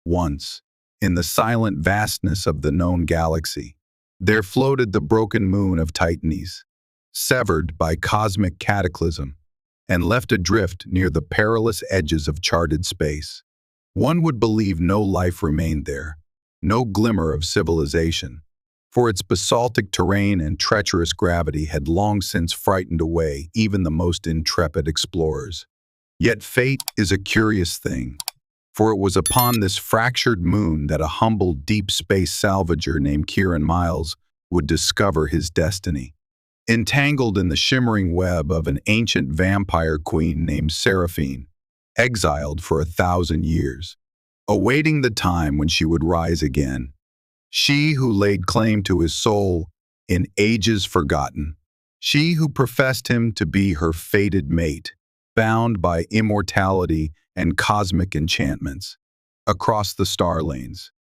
Once, in the silent vastness of the known galaxy, there floated the broken moon of Titanis, severed by cosmic cataclysm, and left adrift near the perilous edges of charted space. One would believe no life remained there, no glimmer of civilization, for its basaltic terrain and treacherous gravity had long since frightened away even the most intrepid explorers. Yet fate is a curious thing, for it was upon this fractured moon that a humble deep space salvager named Kieran Myles would discover his destiny. Entangled in the shimmering web of an ancient vampire queen named Seraphine, exiled for 1,000 years, awaiting the time when she would rise again. She who laid claim to his soul in ages forgotten. She who professed him to be her fated mate, bound by immortality and cosmic enchantments. Across the star lanes,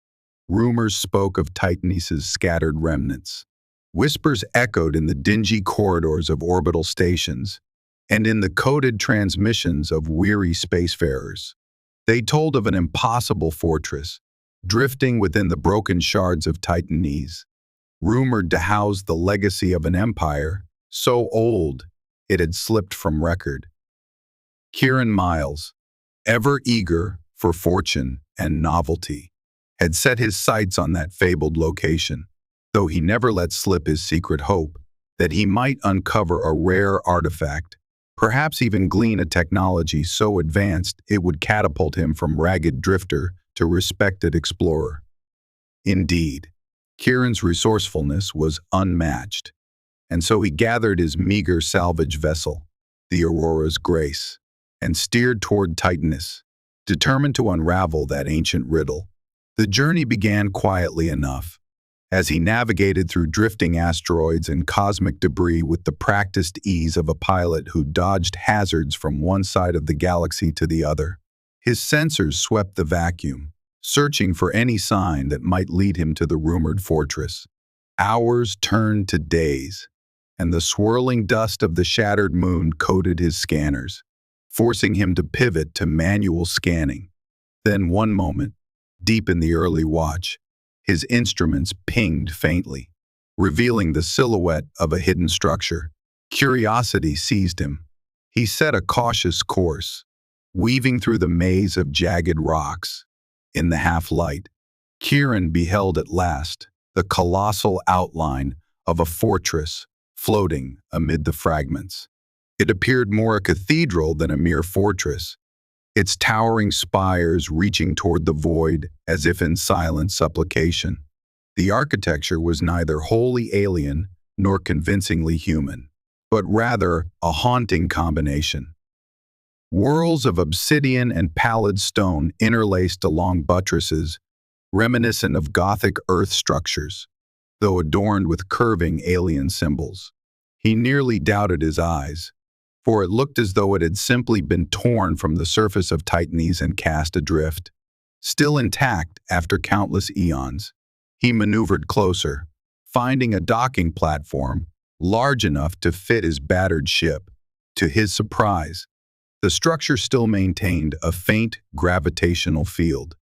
rumors spoke of Titanis's scattered remnants. Whispers echoed in the dingy corridors of orbital stations and in the coded transmissions of weary spacefarers. They told of an impossible fortress, drifting within the broken shards of Titanis, rumored to house the legacy of an empire so old it had slipped from record. Kieran Myles, ever eager for fortune and novelty, had set his sights on that fabled location, though he never let slip his secret hope that he might uncover a rare artifact, perhaps even glean a technology so advanced it would catapult him from ragged drifter to respected explorer. Indeed, Kieran's resourcefulness was unmatched, and so he gathered his meager salvage vessel, the Aurora's Grace, and steered toward Titanis, determined to unravel that ancient riddle. The journey began quietly enough, as he navigated through drifting asteroids and cosmic debris with the practiced ease of a pilot who dodged hazards from one side of the galaxy to the other. His sensors swept the vacuum, searching for any sign that might lead him to the rumored fortress. Hours turned to days, and the swirling dust of the shattered moon coated his scanners, forcing him to pivot to manual scanning. Then one moment, deep in the early watch, his instruments pinged faintly, revealing the silhouette of a hidden structure. Curiosity seized him. He set a cautious course, weaving through the maze of jagged rocks. In the half-light, Kieran beheld at last the colossal outline of a fortress floating amid the fragments. It appeared more a cathedral than a mere fortress, its towering spires reaching toward the void as if in silent supplication. The architecture was neither wholly alien nor convincingly human, but rather a haunting combination. Whorls of obsidian and pallid stone interlaced along buttresses, reminiscent of Gothic earth structures, though adorned with curving alien symbols. He nearly doubted his eyes, for it looked as though it had simply been torn from the surface of Titanis and cast adrift. Still intact after countless eons, he maneuvered closer, finding a docking platform large enough to fit his battered ship. To his surprise, the structure still maintained a faint gravitational field,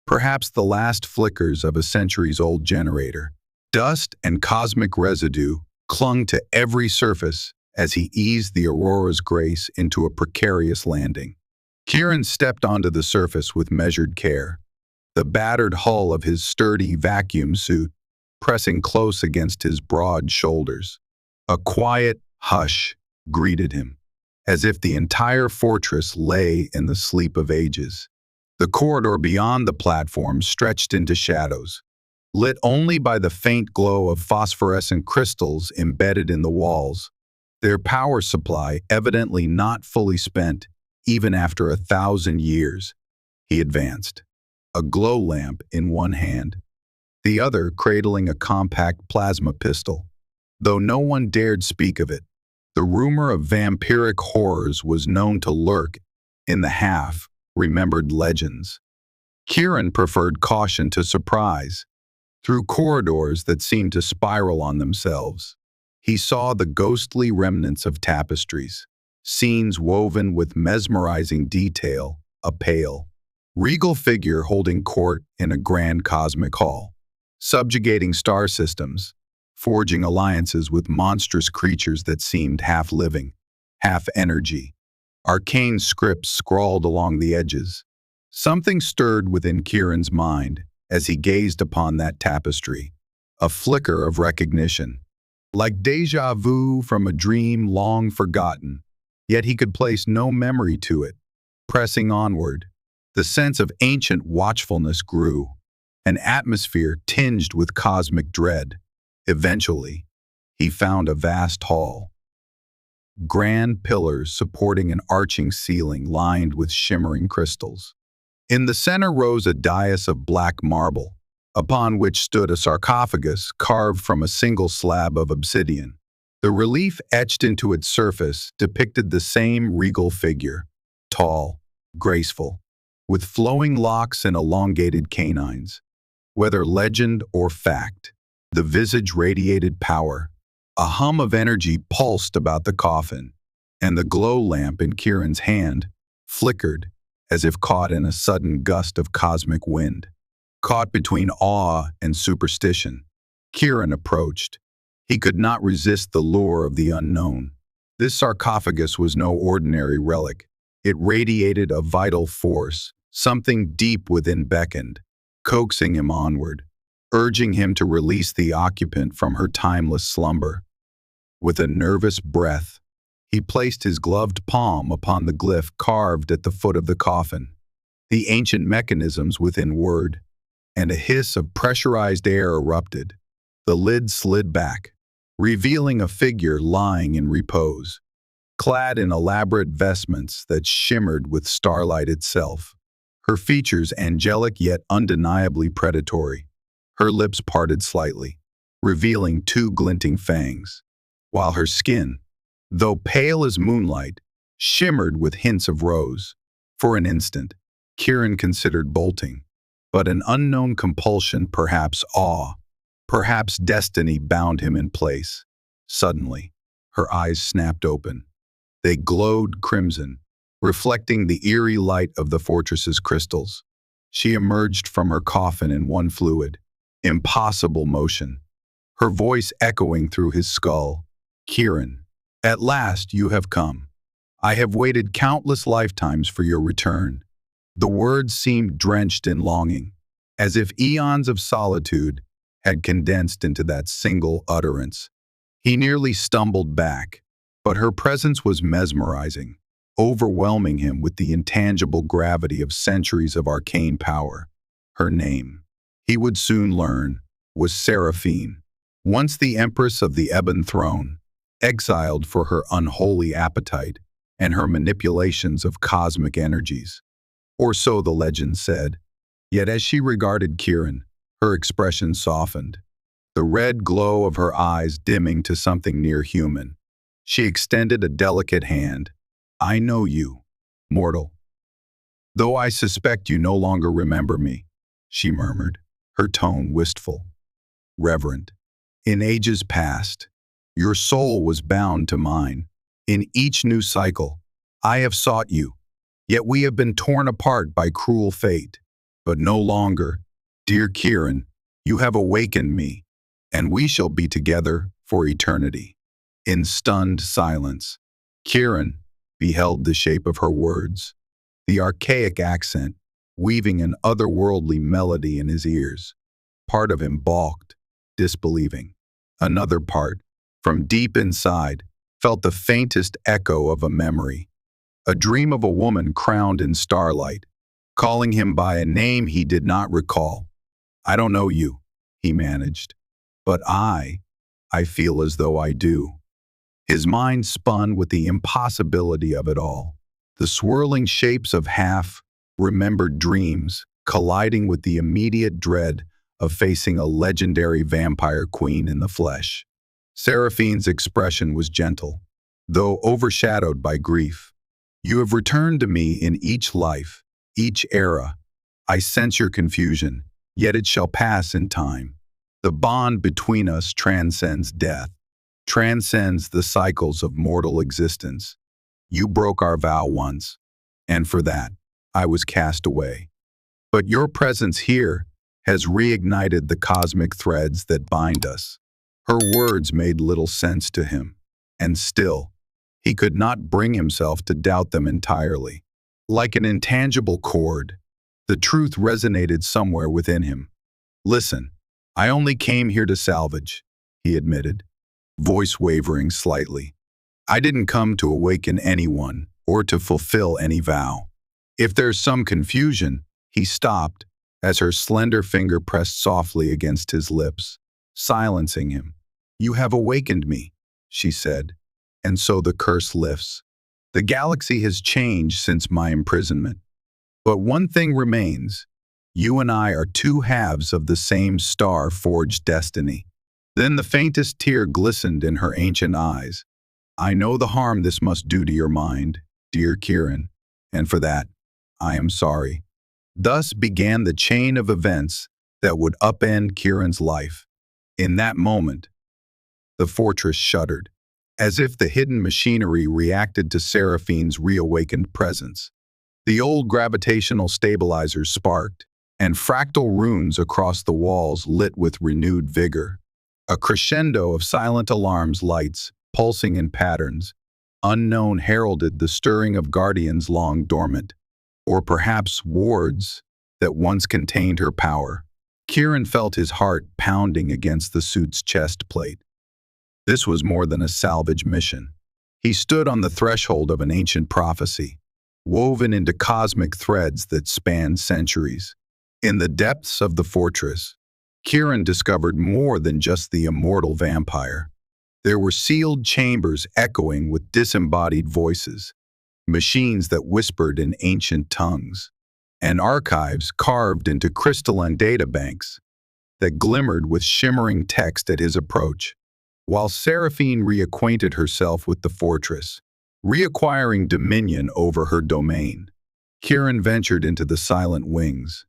perhaps the last flickers of a centuries-old generator. Dust and cosmic residue clung to every surface as he eased the Aurora's Grace into a precarious landing. Kieran stepped onto the surface with measured care, the battered hull of his sturdy vacuum suit pressing close against his broad shoulders. A quiet hush greeted him, as if the entire fortress lay in the sleep of ages. The corridor beyond the platform stretched into shadows, lit only by the faint glow of phosphorescent crystals embedded in the walls, their power supply evidently not fully spent even after 1,000 years. He advanced, a glow lamp in one hand, the other cradling a compact plasma pistol. Though no one dared speak of it, the rumor of vampiric horrors was known to lurk in the half-remembered legends. Kieran preferred caution to surprise. Through corridors that seemed to spiral on themselves, he saw the ghostly remnants of tapestries, scenes woven with mesmerizing detail, a pale, regal figure holding court in a grand cosmic hall, subjugating star systems, forging alliances with monstrous creatures that seemed half-living, half-energy. Arcane scripts scrawled along the edges. Something stirred within Kieran's mind as he gazed upon that tapestry, a flicker of recognition. Like déjà vu from a dream long forgotten, yet he could place no memory to it. Pressing onward, the sense of ancient watchfulness grew, an atmosphere tinged with cosmic dread. Eventually, he found a vast hall, grand pillars supporting an arching ceiling lined with shimmering crystals. In the center rose a dais of black marble, upon which stood a sarcophagus carved from a single slab of obsidian. The relief etched into its surface depicted the same regal figure, tall, graceful, with flowing locks and elongated canines. Whether legend or fact, the visage radiated power. A hum of energy pulsed about the coffin, and the glow lamp in Kieran's hand flickered as if caught in a sudden gust of cosmic wind. Caught between awe and superstition, Kieran approached. He could not resist the lure of the unknown. This sarcophagus was no ordinary relic. It radiated a vital force, something deep within beckoned, coaxing him onward, urging him to release the occupant from her timeless slumber. With a nervous breath, he placed his gloved palm upon the glyph carved at the foot of the coffin. The ancient mechanisms within whirred, and a hiss of pressurized air erupted. The lid slid back, revealing a figure lying in repose, clad in elaborate vestments that shimmered with starlight itself. Her features angelic yet undeniably predatory. Her lips parted slightly, revealing two glinting fangs, while her skin, though pale as moonlight, shimmered with hints of rose. For an instant, Kieran considered bolting, but an unknown compulsion, perhaps awe, perhaps destiny, bound him in place. Suddenly, her eyes snapped open. They glowed crimson, reflecting the eerie light of the fortress's crystals. She emerged from her coffin in one fluid, impossible motion, her voice echoing through his skull. "Kieran, at last you have come. I have waited countless lifetimes for your return." The words seemed drenched in longing, as if eons of solitude had condensed into that single utterance. He nearly stumbled back, but her presence was mesmerizing, overwhelming him with the intangible gravity of centuries of arcane power. Her name, he would soon learn, was Seraphine, once the empress of the Ebon Throne, exiled for her unholy appetite and her manipulations of cosmic energies. Or so the legend said. Yet as she regarded Kieran, her expression softened, the red glow of her eyes dimming to something near human. She extended a delicate hand. "I know you, mortal. Though I suspect you no longer remember me," she murmured, her tone wistful, reverent. "In ages past, your soul was bound to mine. In each new cycle, I have sought you, yet we have been torn apart by cruel fate. But no longer, dear Kieran, you have awakened me, and we shall be together for eternity." In stunned silence, Kieran beheld the shape of her words, the archaic accent weaving an otherworldly melody in his ears. Part of him balked, disbelieving. Another part, from deep inside, felt the faintest echo of a memory, a dream of a woman crowned in starlight, calling him by a name he did not recall. "I don't know you," he managed, "but I feel as though I do." His mind spun with the impossibility of it all, the swirling shapes of half-remembered dreams colliding with the immediate dread of facing a legendary vampire queen in the flesh. Seraphine's expression was gentle, though overshadowed by grief. "You have returned to me in each life, each era. I sense your confusion, yet it shall pass in time. The bond between us transcends death, transcends the cycles of mortal existence. You broke our vow once, and for that, I was cast away. But your presence here has reignited the cosmic threads that bind us." Her words made little sense to him, and still, he could not bring himself to doubt them entirely. Like an intangible chord, the truth resonated somewhere within him. "Listen, I only came here to salvage," he admitted, voice wavering slightly. "I didn't come to awaken anyone or to fulfill any vow." If there's some confusion, he stopped as her slender finger pressed softly against his lips, silencing him. "You have awakened me," she said, "and so the curse lifts. The galaxy has changed since my imprisonment. But one thing remains. You and I are two halves of the same star-forged destiny." Then the faintest tear glistened in her ancient eyes. "I know the harm this must do to your mind, dear Kieran, and for that, I am sorry." Thus began the chain of events that would upend Kieran's life. In that moment, the fortress shuddered, as if the hidden machinery reacted to Seraphine's reawakened presence. The old gravitational stabilizers sparked, and fractal runes across the walls lit with renewed vigor. A crescendo of silent alarms lights, pulsing in patterns, unknown heralded the stirring of guardians long dormant, or perhaps wards that once contained her power. Kieran felt his heart pounding against the suit's chest plate. This was more than a salvage mission. He stood on the threshold of an ancient prophecy, woven into cosmic threads that spanned centuries. In the depths of the fortress, Kieran discovered more than just the immortal vampire. There were sealed chambers echoing with disembodied voices, machines that whispered in ancient tongues, and archives carved into crystalline databanks that glimmered with shimmering text at his approach. While Seraphine reacquainted herself with the fortress, reacquiring dominion over her domain, Kieran ventured into the silent wings,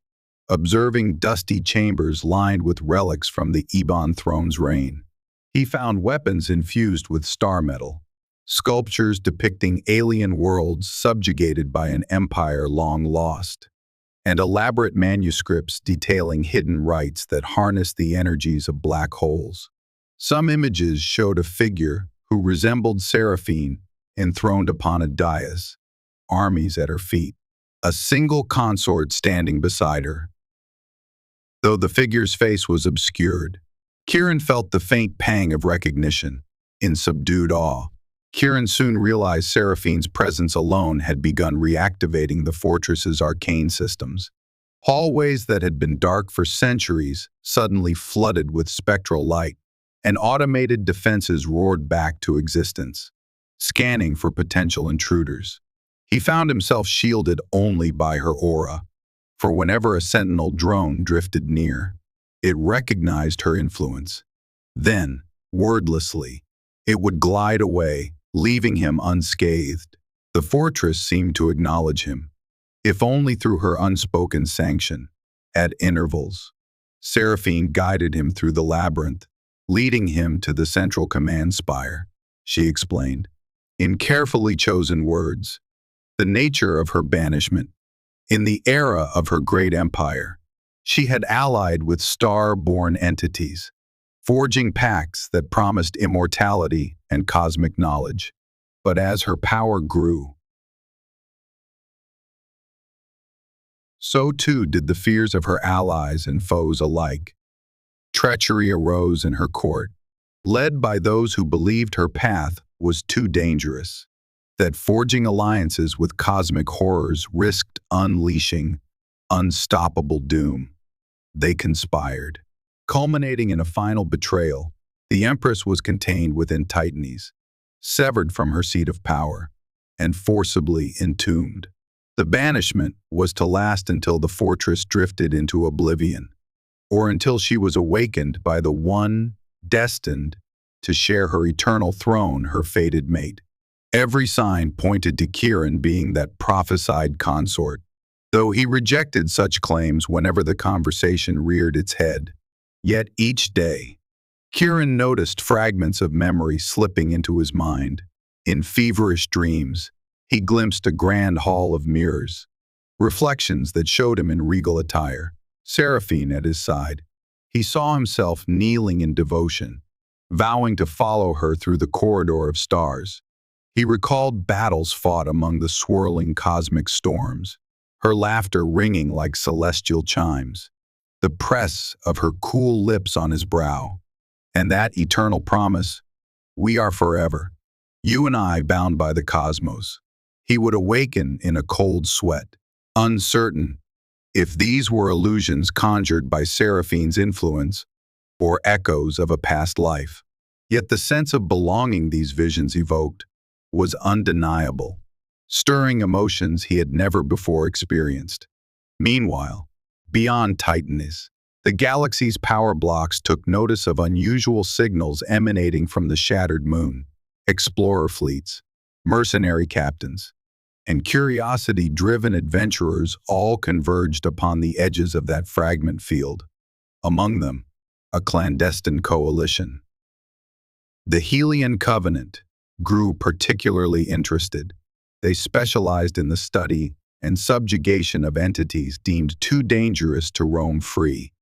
observing dusty chambers lined with relics from the Ebon throne's reign. He found weapons infused with star metal, sculptures depicting alien worlds subjugated by an empire long lost, and elaborate manuscripts detailing hidden rites that harnessed the energies of black holes. Some images showed a figure who resembled Seraphine enthroned upon a dais, armies at her feet, a single consort standing beside her. Though the figure's face was obscured, Kieran felt the faint pang of recognition. In subdued awe, Kieran soon realized Seraphine's presence alone had begun reactivating the fortress's arcane systems. Hallways that had been dark for centuries suddenly flooded with spectral light, and automated defenses roared back to existence, scanning for potential intruders. He found himself shielded only by her aura, for whenever a sentinel drone drifted near, it recognized her influence. Then, wordlessly, it would glide away, leaving him unscathed. The fortress seemed to acknowledge him, if only through her unspoken sanction. At intervals, Seraphine guided him through the labyrinth, leading him to the central command spire. She explained, in carefully chosen words, the nature of her banishment. In the era of her great empire, she had allied with star-born entities, forging pacts that promised immortality and cosmic knowledge. But as her power grew, so too did the fears of her allies and foes alike. Treachery arose in her court, led by those who believed her path was too dangerous, that forging alliances with cosmic horrors risked unleashing unstoppable doom. They conspired, culminating in a final betrayal. The Empress was contained within Titanis, severed from her seat of power, and forcibly entombed. The banishment was to last until the fortress drifted into oblivion, or until she was awakened by the one destined to share her eternal throne, her fated mate. Every sign pointed to Kieran being that prophesied consort, though he rejected such claims whenever the conversation reared its head. Yet each day, Kieran noticed fragments of memory slipping into his mind. In feverish dreams, he glimpsed a grand hall of mirrors, reflections that showed him in regal attire, Seraphine at his side. He saw himself kneeling in devotion, vowing to follow her through the corridor of stars. He recalled battles fought among the swirling cosmic storms, her laughter ringing like celestial chimes, the press of her cool lips on his brow, and that eternal promise, "We are forever, you and I bound by the cosmos." He would awaken in a cold sweat, uncertain if these were illusions conjured by Seraphine's influence or echoes of a past life. Yet the sense of belonging these visions evoked was undeniable, stirring emotions he had never before experienced. Meanwhile, beyond Titanis, the galaxy's power blocks took notice of unusual signals emanating from the shattered moon. Explorer fleets, mercenary captains, and curiosity-driven adventurers all converged upon the edges of that fragment field. Among them, a clandestine coalition. The Helian Covenant grew particularly interested. They specialized in the study and subjugation of entities deemed too dangerous to roam free.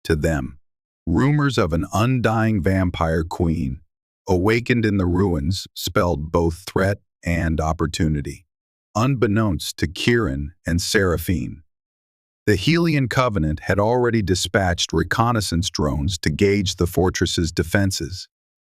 To them, rumors of an undying vampire queen, awakened in the ruins, spelled both threat and opportunity. Unbeknownst to Kieran and Seraphine, the Helian Covenant had already dispatched reconnaissance drones to gauge the fortress's defenses.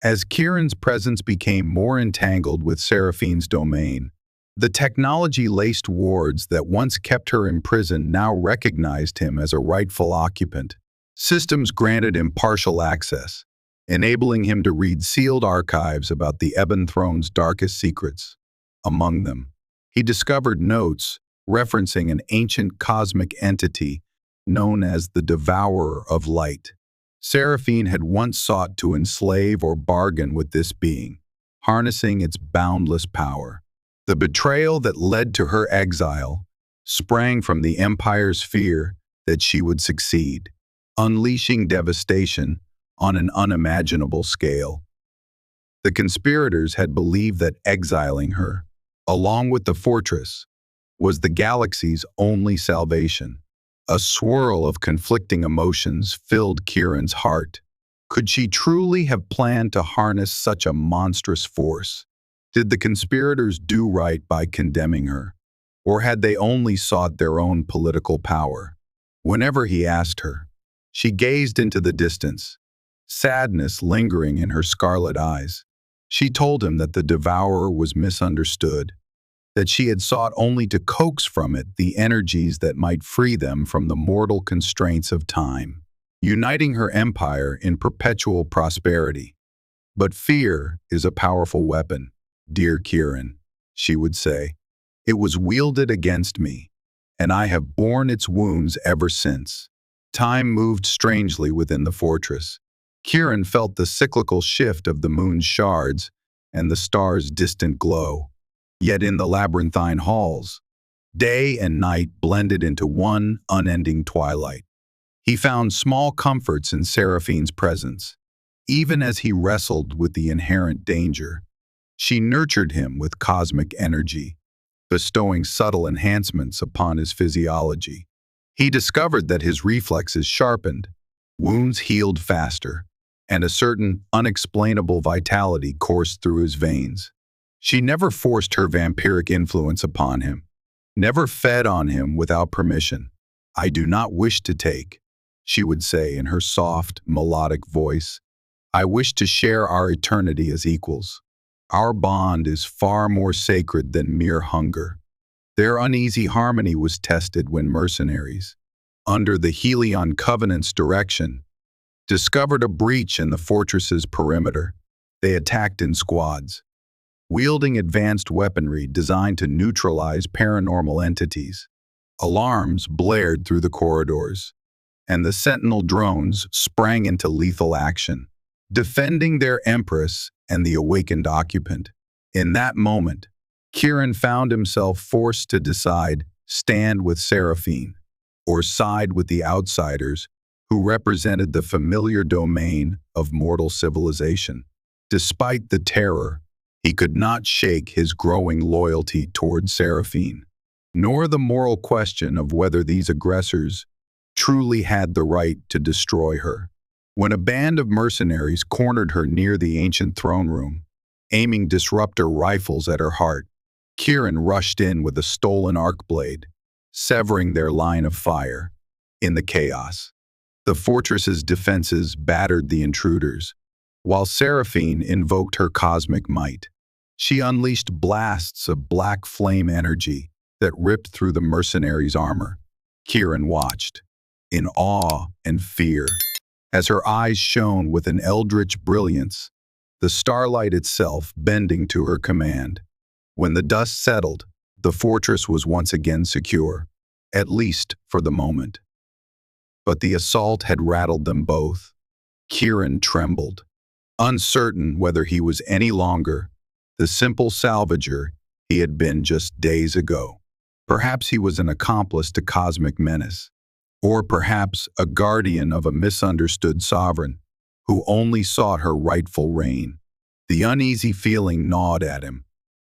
As Kieran's presence became more entangled with Seraphine's domain, the technology-laced wards that once kept her imprisoned now recognized him as a rightful occupant. Systems granted him partial access, enabling him to read sealed archives about the Ebon Throne's darkest secrets. Among them, he discovered notes referencing an ancient cosmic entity known as the Devourer of Light. Seraphine had once sought to enslave or bargain with this being, harnessing its boundless power. The betrayal that led to her exile sprang from the Empire's fear that she would succeed, unleashing devastation on an unimaginable scale. The conspirators had believed that exiling her, along with the fortress, was the galaxy's only salvation. A swirl of conflicting emotions filled Kieran's heart. Could she truly have planned to harness such a monstrous force? Did the conspirators do right by condemning her, or had they only sought their own political power? Whenever he asked her, she gazed into the distance, sadness lingering in her scarlet eyes. She told him that the devourer was misunderstood, that she had sought only to coax from it the energies that might free them from the mortal constraints of time, uniting her empire in perpetual prosperity. But fear is a powerful weapon, dear Kieran, she would say. It was wielded against me, and I have borne its wounds ever since. Time moved strangely within the fortress. Kieran felt the cyclical shift of the moon's shards and the stars' distant glow. Yet in the labyrinthine halls, day and night blended into one unending twilight. He found small comforts in Seraphine's presence. Even as he wrestled with the inherent danger, she nurtured him with cosmic energy, bestowing subtle enhancements upon his physiology. He discovered that his reflexes sharpened, wounds healed faster, and a certain unexplainable vitality coursed through his veins. She never forced her vampiric influence upon him, never fed on him without permission. "I do not wish to take," she would say in her soft, melodic voice. "I wish to share our eternity as equals. Our bond is far more sacred than mere hunger." Their uneasy harmony was tested when mercenaries, under the Helion Covenant's direction, discovered a breach in the fortress's perimeter. They attacked in squads, wielding advanced weaponry designed to neutralize paranormal entities. Alarms blared through the corridors, and the sentinel drones sprang into lethal action, defending their empress and the awakened occupant. In that moment, Kieran found himself forced to decide: stand with Seraphine, or side with the outsiders who represented the familiar domain of mortal civilization. Despite the terror, he could not shake his growing loyalty toward Seraphine. nor the moral question of whether these aggressors truly had the right to destroy her. When a band of mercenaries cornered her near the ancient throne room, aiming disruptor rifles at her heart, Kieran rushed in with a stolen arc blade, severing their line of fire. In the chaos, the fortress's defenses battered the intruders, while Seraphine invoked her cosmic might. She unleashed blasts of black flame energy that ripped through the mercenaries' armor. Kieran watched, in awe and fear, as her eyes shone with an eldritch brilliance, the starlight itself bending to her command. When the dust settled, the fortress was once again secure, at least for the moment. But the assault had rattled them both. Kieran trembled, uncertain whether he was any longer the simple salvager he had been just days ago. Perhaps he was an accomplice to cosmic menace, or perhaps a guardian of a misunderstood sovereign who only sought her rightful reign. The uneasy feeling gnawed at him,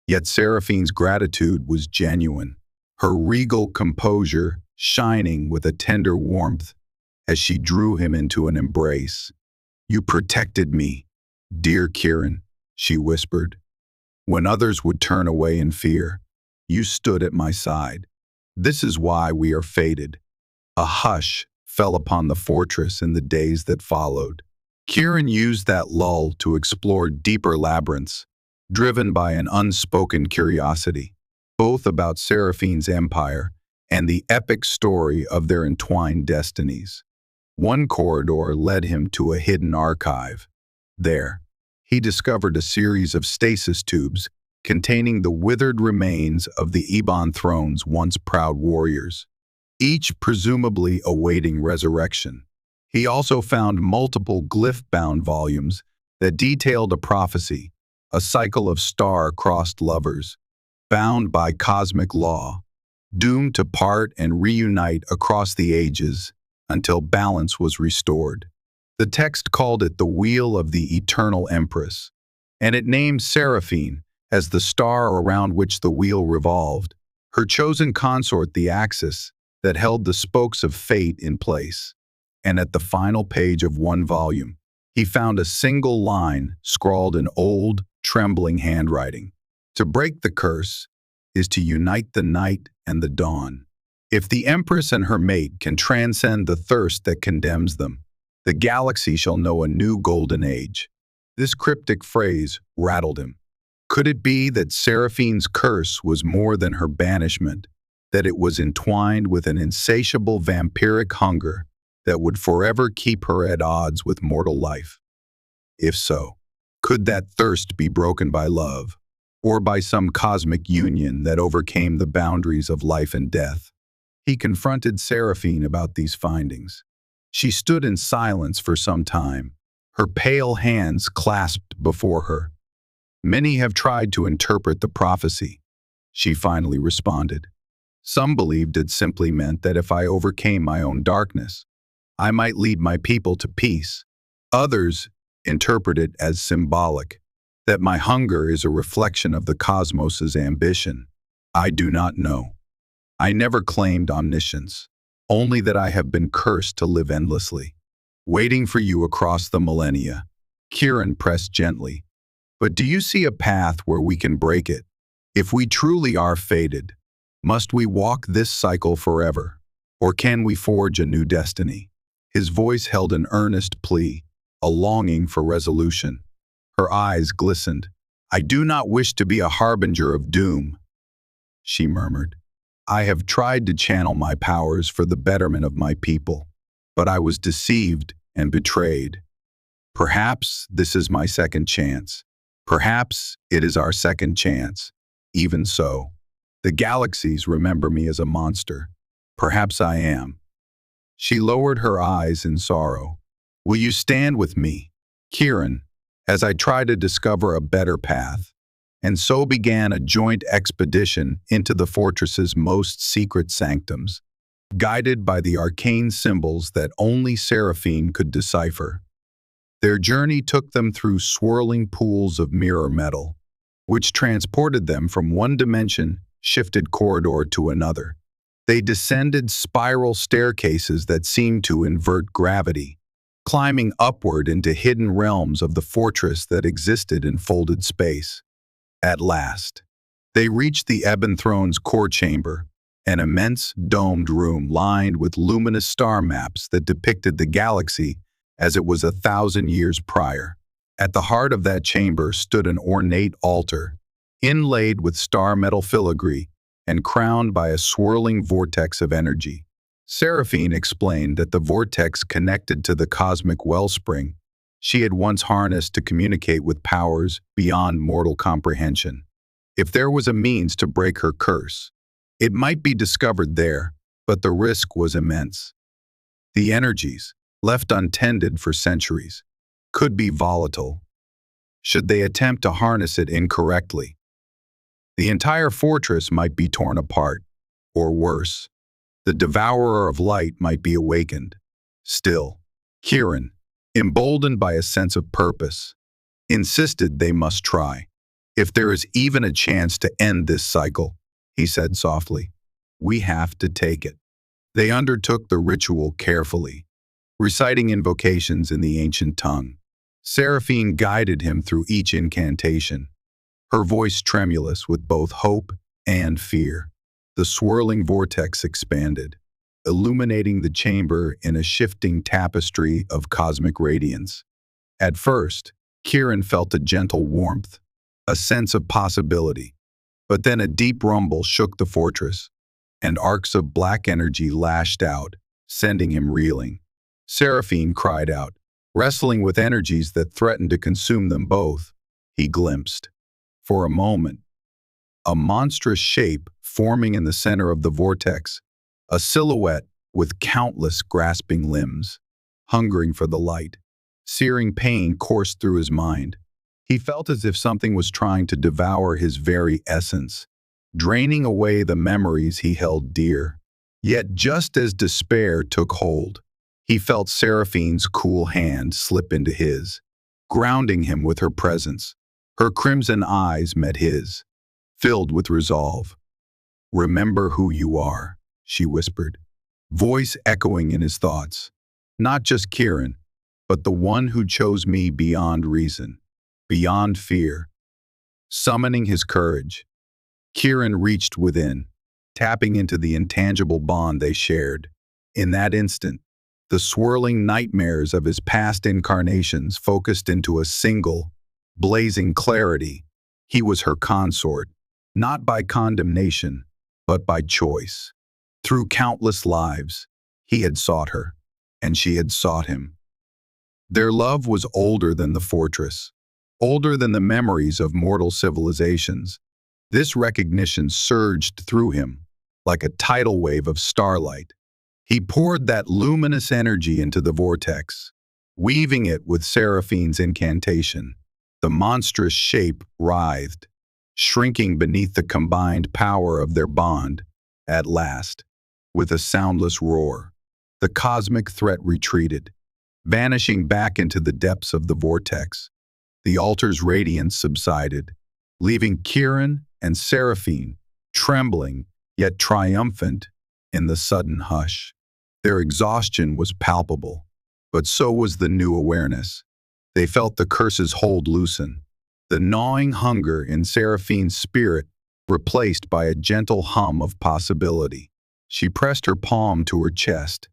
yet Seraphine's gratitude was genuine, her regal composure shining with a tender warmth as she drew him into an embrace. "You protected me, dear Kieran," she whispered. "When others would turn away in fear, you stood at my side. This is why we are fated." A hush fell upon the fortress in the days that followed. Kieran used that lull to explore deeper labyrinths, driven by an unspoken curiosity, both about Seraphine's empire and the epic story of their entwined destinies. One corridor led him to a hidden archive. There, he discovered a series of stasis tubes containing the withered remains of the Ebon Throne's once proud warriors, each presumably awaiting resurrection. He also found multiple glyph-bound volumes that detailed a prophecy, a cycle of star-crossed lovers, bound by cosmic law, doomed to part and reunite across the ages until balance was restored. The text called it the Wheel of the Eternal Empress, and it named Seraphine as the star around which the wheel revolved, her chosen consort the axis that held the spokes of fate in place. And at the final page of one volume, he found a single line scrawled in old, trembling handwriting. "To break the curse is to unite the night and the dawn. If the Empress and her mate can transcend the thirst that condemns them, the galaxy shall know a new golden age." This cryptic phrase rattled him. Could it be that Seraphine's curse was more than her banishment, that it was entwined with an insatiable vampiric hunger that would forever keep her at odds with mortal life? If so, could that thirst be broken by love, or by some cosmic union that overcame the boundaries of life and death? He confronted Seraphine about these findings. She stood in silence for some time, her pale hands clasped before her. "Many have tried to interpret the prophecy," she finally responded. "Some believed it simply meant that if I overcame my own darkness, I might lead my people to peace. Others interpret it as symbolic, that my hunger is a reflection of the cosmos's ambition. I do not know. I never claimed omniscience, only that I have been cursed to live endlessly, waiting for you across the millennia." Kieran pressed gently. "But do you see a path where we can break it? If we truly are fated, must we walk this cycle forever, or can we forge a new destiny?" His voice held an earnest plea, a longing for resolution. Her eyes glistened. "I do not wish to be a harbinger of doom," she murmured. "I have tried to channel my powers for the betterment of my people, but I was deceived and betrayed. Perhaps this is my second chance. Perhaps it is our second chance. Even so, the galaxies remember me as a monster. Perhaps I am." She lowered her eyes in sorrow. "Will you stand with me, Kieran, as I try to discover a better path?" And so began a joint expedition into the fortress's most secret sanctums, guided by the arcane symbols that only Seraphine could decipher. Their journey took them through swirling pools of mirror metal, which transported them from one dimension shifted corridor to another. They descended spiral staircases that seemed to invert gravity, climbing upward into hidden realms of the fortress that existed in folded space. At last, they reached the Ebon Throne's core chamber, an immense domed room lined with luminous star maps that depicted the galaxy as it was 1,000 years prior. At the heart of that chamber stood an ornate altar, inlaid with star metal filigree and crowned by a swirling vortex of energy. Seraphine explained that the vortex connected to the cosmic wellspring she had once harnessed to communicate with powers beyond mortal comprehension. If there was a means to break her curse, it might be discovered there, but the risk was immense. The energies, left untended for centuries, could be volatile. Should they attempt to harness it incorrectly, the entire fortress might be torn apart, or worse, the devourer of light might be awakened. Still, Kieran, emboldened by a sense of purpose, insisted they must try. If there is even a chance to end this cycle, he said softly, we have to take it. They undertook the ritual carefully, reciting invocations in the ancient tongue. Seraphine guided him through each incantation, her voice tremulous with both hope and fear. The swirling vortex expanded, illuminating the chamber in a shifting tapestry of cosmic radiance. At first, Kieran felt a gentle warmth, a sense of possibility, but then a deep rumble shook the fortress, and arcs of black energy lashed out, sending him reeling. Seraphine cried out, wrestling with energies that threatened to consume them both. He glimpsed, for a moment, a monstrous shape forming in the center of the vortex, a silhouette with countless grasping limbs, hungering for the light. Searing pain coursed through his mind. He felt as if something was trying to devour his very essence, draining away the memories he held dear. Yet just as despair took hold, he felt Seraphine's cool hand slip into his, grounding him with her presence. Her crimson eyes met his, filled with resolve. "Remember who you are," she whispered, voice echoing in his thoughts. "Not just Kieran, but the one who chose me beyond reason, beyond fear." Summoning his courage, Kieran reached within, tapping into the intangible bond they shared. In that instant, the swirling nightmares of his past incarnations focused into a single, blazing clarity. He was her consort, not by condemnation, but by choice. Through countless lives, he had sought her, and she had sought him. Their love was older than the fortress, older than the memories of mortal civilizations. This recognition surged through him like a tidal wave of starlight. He poured that luminous energy into the vortex, weaving it with Seraphine's incantation. The monstrous shape writhed, shrinking beneath the combined power of their bond. At last, with a soundless roar, the cosmic threat retreated, vanishing back into the depths of the vortex. The altar's radiance subsided, leaving Kieran and Seraphine trembling yet triumphant in the sudden hush. Their exhaustion was palpable, but so was the new awareness. They felt the curse's hold loosen, the gnawing hunger in Seraphine's spirit replaced by a gentle hum of possibility. She pressed her palm to her chest,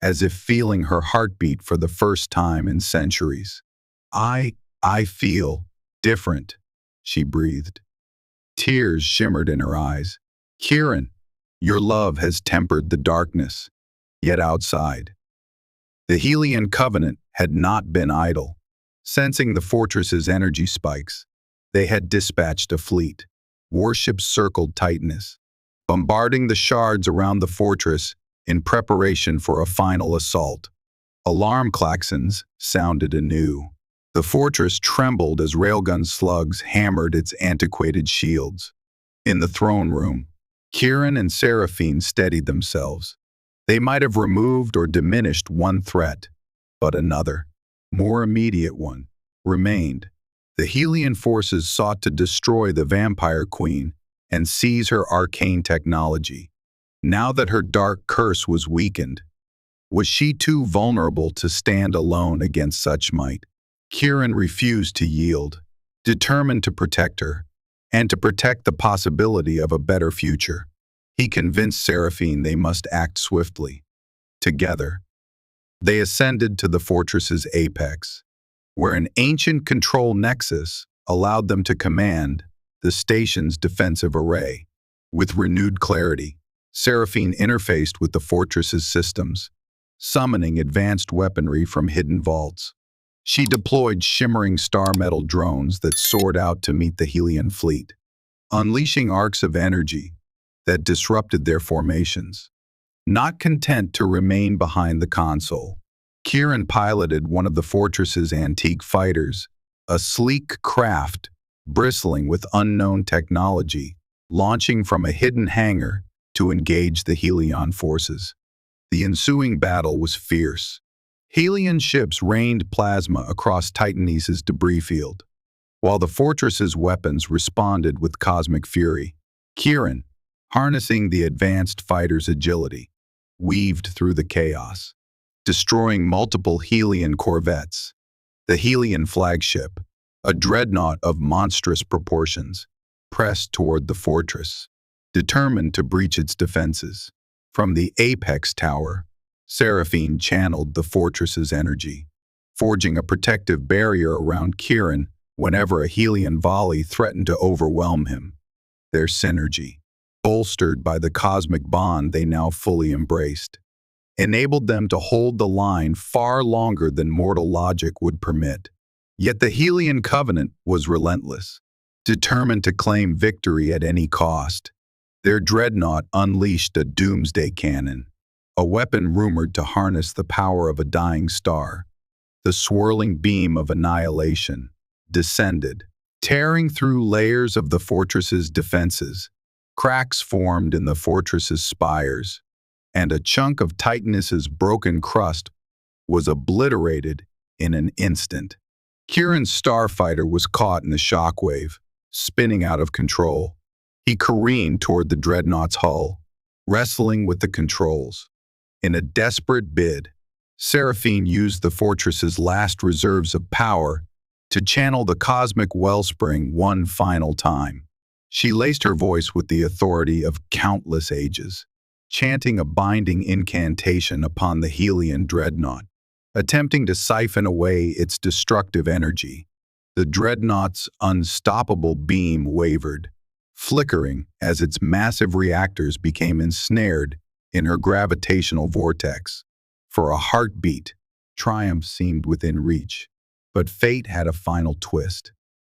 as if feeling her heartbeat for the first time in centuries. I feel different," she breathed. Tears shimmered in her eyes. "Kieran, your love has tempered the darkness." Yet outside, the Helian Covenant had not been idle. Sensing the fortress's energy spikes, they had dispatched a fleet. Warships circled Titanis, bombarding the shards around the fortress in preparation for a final assault. Alarm klaxons sounded anew. The fortress trembled as railgun slugs hammered its antiquated shields. In the throne room, Kieran and Seraphine steadied themselves. They might have removed or diminished one threat, but another, more immediate one, remained. The Helian forces sought to destroy the Vampire Queen and seize her arcane technology. Now that her dark curse was weakened, was she too vulnerable to stand alone against such might? Kieran refused to yield, determined to protect her, and to protect the possibility of a better future. He convinced Seraphine they must act swiftly. Together, they ascended to the fortress's apex, where an ancient control nexus allowed them to command the station's defensive array. With renewed clarity, Seraphine interfaced with the fortress's systems, summoning advanced weaponry from hidden vaults. She deployed shimmering star metal drones that soared out to meet the Helian fleet, unleashing arcs of energy that disrupted their formations. Not content to remain behind the console, Kieran piloted one of the fortress's antique fighters, a sleek craft bristling with unknown technology, launching from a hidden hangar to engage the Helion forces. The ensuing battle was fierce. Helion ships rained plasma across Titanis' debris field, while the fortress's weapons responded with cosmic fury. Kieran, harnessing the advanced fighter's agility, weaved through the chaos, destroying multiple Helion corvettes. The Helion flagship, a dreadnought of monstrous proportions, pressed toward the fortress, determined to breach its defenses. From the apex tower, Seraphine channeled the fortress's energy, forging a protective barrier around Kieran whenever a Helion volley threatened to overwhelm him. Their synergy, bolstered by the cosmic bond they now fully embraced, enabled them to hold the line far longer than mortal logic would permit. Yet the Helion Covenant was relentless, determined to claim victory at any cost. Their dreadnought unleashed a doomsday cannon, a weapon rumored to harness the power of a dying star. The swirling beam of annihilation descended, tearing through layers of the fortress's defenses. Cracks formed in the fortress's spires, and a chunk of Titanis' broken crust was obliterated in an instant. Kieran's starfighter was caught in the shockwave, spinning out of control. He careened toward the dreadnought's hull, wrestling with the controls. In a desperate bid, Seraphine used the fortress's last reserves of power to channel the cosmic wellspring one final time. She laced her voice with the authority of countless ages, chanting a binding incantation upon the Helion dreadnought, attempting to siphon away its destructive energy. The dreadnought's unstoppable beam wavered, flickering as its massive reactors became ensnared in her gravitational vortex. For a heartbeat, triumph seemed within reach. But fate had a final twist.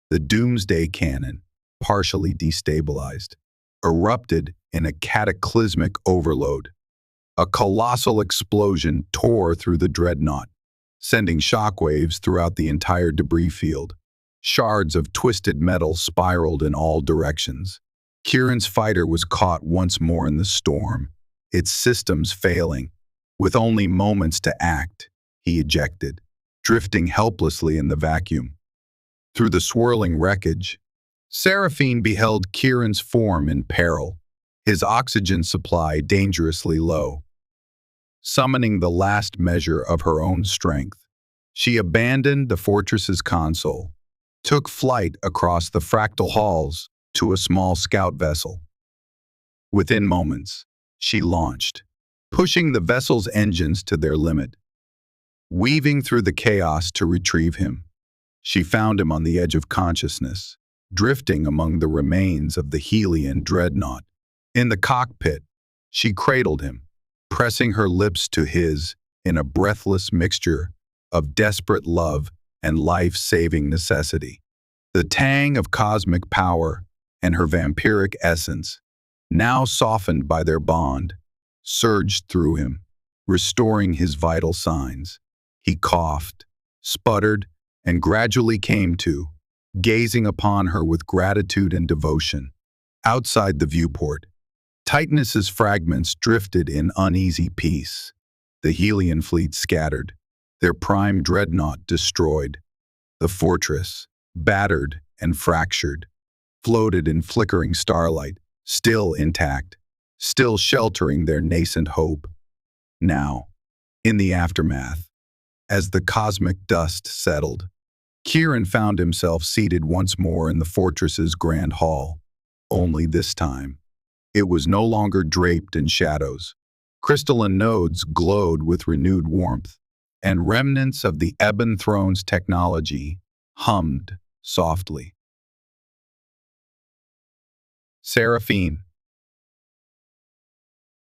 The doomsday cannon, partially destabilized, erupted in a cataclysmic overload. A colossal explosion tore through the dreadnought, sending shockwaves throughout the entire debris field. Shards of twisted metal spiraled in all directions. Kieran's fighter was caught once more in the storm, its systems failing. With only moments to act, he ejected, drifting helplessly in the vacuum. Through the swirling wreckage, Seraphine beheld Kieran's form in peril, his oxygen supply dangerously low. Summoning the last measure of her own strength, she abandoned the fortress's console, took flight across the fractal halls to a small scout vessel. Within moments, she launched, pushing the vessel's engines to their limit. Weaving through the chaos to retrieve him, she found him on the edge of consciousness, drifting among the remains of the Helion dreadnought. In the cockpit, she cradled him, pressing her lips to his in a breathless mixture of desperate love and life-saving necessity. The tang of cosmic power and her vampiric essence, now softened by their bond, surged through him, restoring his vital signs. He coughed, sputtered, and gradually came to, gazing upon her with gratitude and devotion. Outside the viewport, Titanis' fragments drifted in uneasy peace. The Helion fleet scattered, their prime dreadnought destroyed. The fortress, battered and fractured, floated in flickering starlight, still intact, still sheltering their nascent hope. Now, in the aftermath, as the cosmic dust settled, Kieran found himself seated once more in the fortress's grand hall. Only this time, it was no longer draped in shadows. Crystalline nodes glowed with renewed warmth, and remnants of the Ebon Throne's technology hummed softly. Seraphine,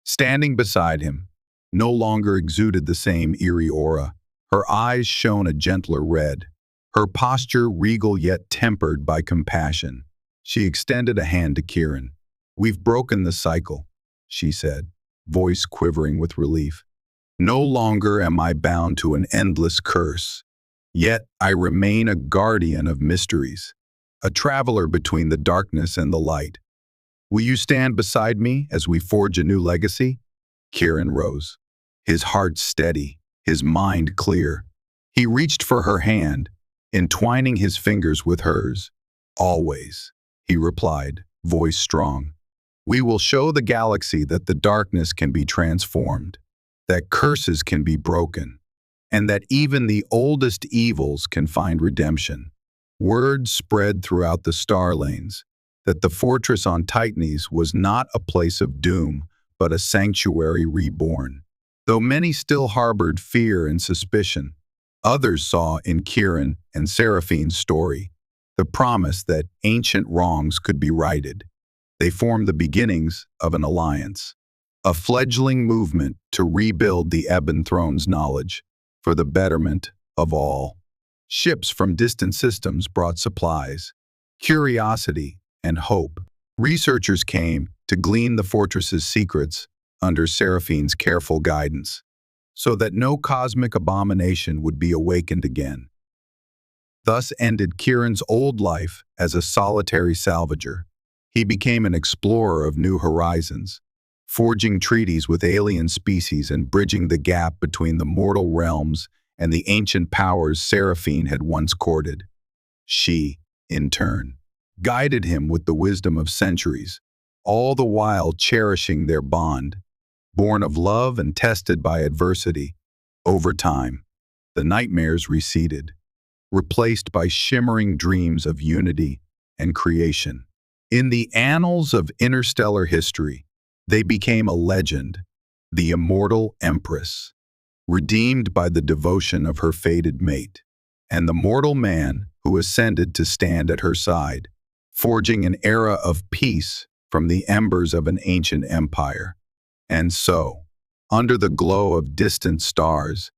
standing beside him, no longer exuded the same eerie aura. Her eyes shone a gentler red, her posture regal yet tempered by compassion. She extended a hand to Kieran. "We've broken the cycle," she said, voice quivering with relief. "No longer am I bound to an endless curse. Yet I remain a guardian of mysteries, a traveler between the darkness and the light. Will you stand beside me as we forge a new legacy?" Kieran rose, his heart steady, his mind clear. He reached for her hand, entwining his fingers with hers. "Always," he replied, voice strong. "We will show the galaxy that the darkness can be transformed, that curses can be broken, and that even the oldest evils can find redemption." Word spread throughout the star lanes that the fortress on Titanis was not a place of doom, but a sanctuary reborn. Though many still harbored fear and suspicion, others saw in Kieran and Seraphine's story the promise that ancient wrongs could be righted. They formed the beginnings of an alliance, a fledgling movement to rebuild the Ebon Throne's knowledge for the betterment of all. Ships from distant systems brought supplies, curiosity, and hope. Researchers came to glean the fortress's secrets under Seraphine's careful guidance, so that no cosmic abomination would be awakened again. Thus ended Kieran's old life as a solitary salvager. He became an explorer of new horizons, forging treaties with alien species and bridging the gap between the mortal realms and the ancient powers Seraphine had once courted. She, in turn, guided him with the wisdom of centuries, all the while cherishing their bond, born of love and tested by adversity. Over time, the nightmares receded, replaced by shimmering dreams of unity and creation. In the annals of interstellar history, they became a legend, the immortal Empress, redeemed by the devotion of her fated mate, and the mortal man who ascended to stand at her side, forging an era of peace from the embers of an ancient empire. And so, under the glow of distant stars,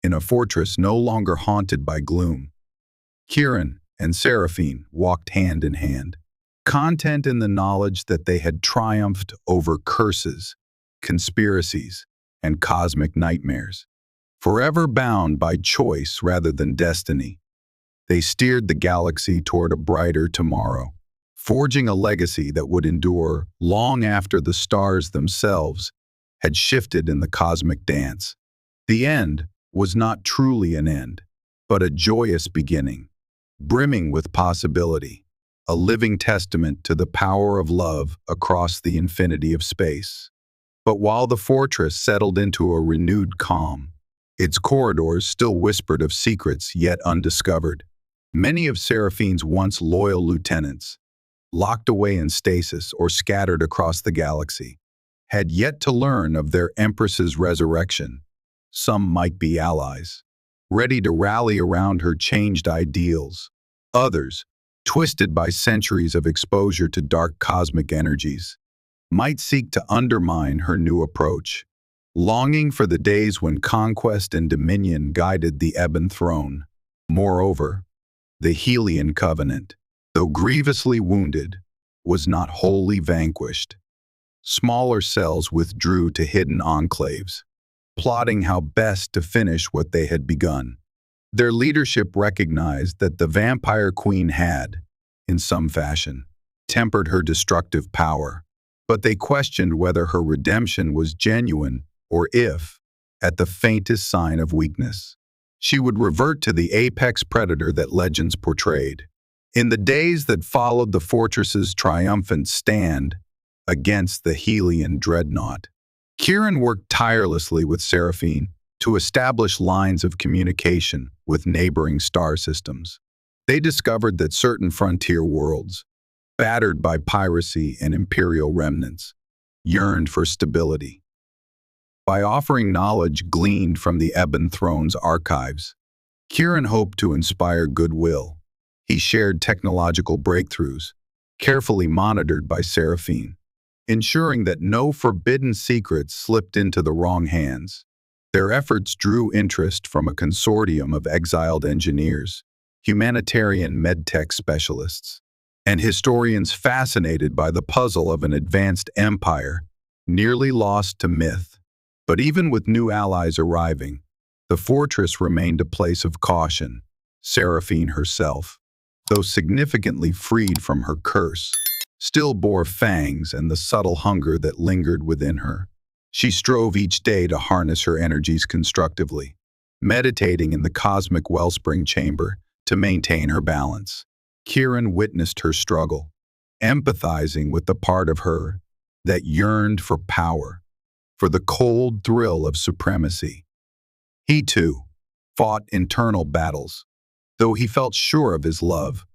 in a fortress no longer haunted by gloom, Kieran and Seraphine walked hand in hand, content in the knowledge that they had triumphed over curses, conspiracies, and cosmic nightmares. Forever bound by choice rather than destiny, they steered the galaxy toward a brighter tomorrow, forging a legacy that would endure long after the stars themselves had shifted in the cosmic dance. The end was not truly an end, but a joyous beginning, brimming with possibility, a living testament to the power of love across the infinity of space. But while the fortress settled into a renewed calm, its corridors still whispered of secrets yet undiscovered. Many of Seraphine's once loyal lieutenants, locked away in stasis or scattered across the galaxy, had yet to learn of their Empress's resurrection. Some might be allies, ready to rally around her changed ideals. Others, twisted by centuries of exposure to dark cosmic energies, might seek to undermine her new approach, longing for the days when conquest and dominion guided the Ebon Throne. Moreover, the Helian Covenant, though grievously wounded, was not wholly vanquished. Smaller cells withdrew to hidden enclaves, plotting how best to finish what they had begun. Their leadership recognized that the Vampire Queen had, in some fashion, tempered her destructive power, but they questioned whether her redemption was genuine or if, at the faintest sign of weakness, she would revert to the apex predator that legends portrayed. In the days that followed the fortress's triumphant stand, against the Helian dreadnought. Kieran worked tirelessly with Seraphine to establish lines of communication with neighboring star systems. They discovered that certain frontier worlds, battered by piracy and imperial remnants, yearned for stability. By offering knowledge gleaned from the Ebon Throne's archives, Kieran hoped to inspire goodwill. He shared technological breakthroughs, carefully monitored by Seraphine, ensuring that no forbidden secrets slipped into the wrong hands. Their efforts drew interest from a consortium of exiled engineers, humanitarian medtech specialists, and historians fascinated by the puzzle of an advanced empire nearly lost to myth. But even with new allies arriving, the fortress remained a place of caution. Seraphine herself, though significantly freed from her curse, still bore fangs and the subtle hunger that lingered within her. She strove each day to harness her energies constructively, meditating in the cosmic wellspring chamber to maintain her balance. Kieran witnessed her struggle, empathizing with the part of her that yearned for power, for the cold thrill of supremacy. He, too, fought internal battles, though he felt sure of his love.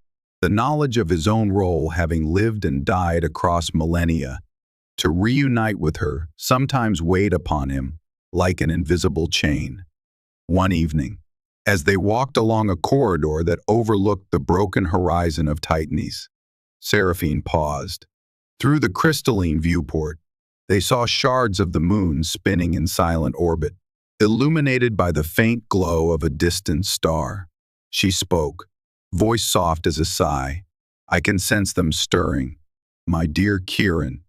The knowledge of his own role, having lived and died across millennia, to reunite with her sometimes weighed upon him like an invisible chain. One evening, as they walked along a corridor that overlooked the broken horizon of Titanis, Seraphine paused. Through the crystalline viewport, they saw shards of the moon spinning in silent orbit, illuminated by the faint glow of a distant star. She spoke, voice soft as a sigh. "I can sense them stirring. My dear Kieran.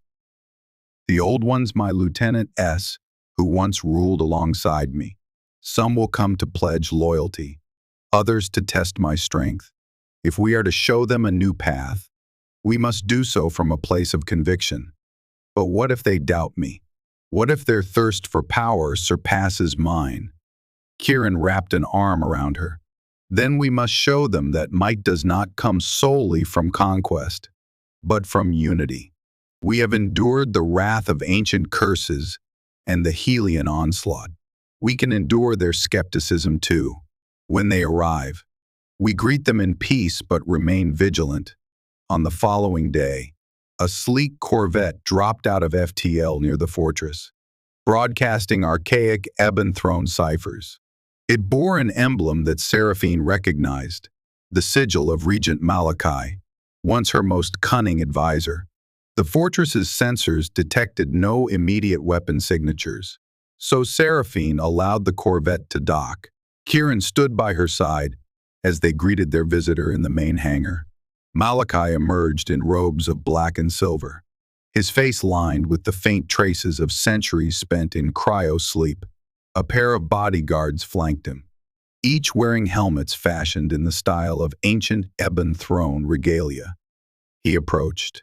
The old ones, my Lieutenant S, who once ruled alongside me. Some will come to pledge loyalty, others to test my strength. If we are to show them a new path, we must do so from a place of conviction. But what if they doubt me? What if their thirst for power surpasses mine?" Kieran wrapped an arm around her. "Then we must show them that might does not come solely from conquest, but from unity. We have endured the wrath of ancient curses and the Helian onslaught. We can endure their skepticism too. When they arrive, we greet them in peace but remain vigilant." On the following day, a sleek corvette dropped out of FTL near the fortress, broadcasting archaic Ebon Throne ciphers. It bore an emblem that Seraphine recognized, the sigil of Regent Malachi, once her most cunning advisor. The fortress's sensors detected no immediate weapon signatures, so Seraphine allowed the corvette to dock. Kieran stood by her side as they greeted their visitor in the main hangar. Malachi emerged in robes of black and silver, his face lined with the faint traces of centuries spent in cryo-sleep. A pair of bodyguards flanked him, each wearing helmets fashioned in the style of ancient Ebon Throne regalia. He approached,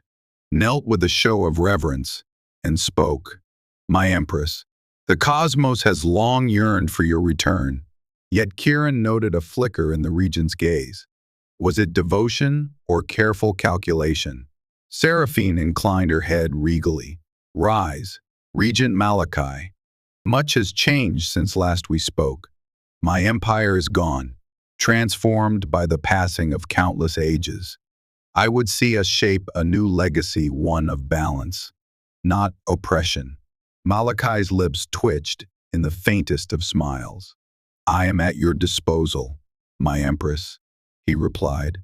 knelt with a show of reverence, and spoke. "My Empress, the cosmos has long yearned for your return." Yet Kieran noted a flicker in the regent's gaze. Was it devotion or careful calculation? Seraphine inclined her head regally. "Rise, Regent Malachi. Much has changed since last we spoke. My empire is gone, transformed by the passing of countless ages. I would see us shape a new legacy, one of balance, not oppression." Malachi's lips twitched in the faintest of smiles. "I am at your disposal, my Empress," he replied.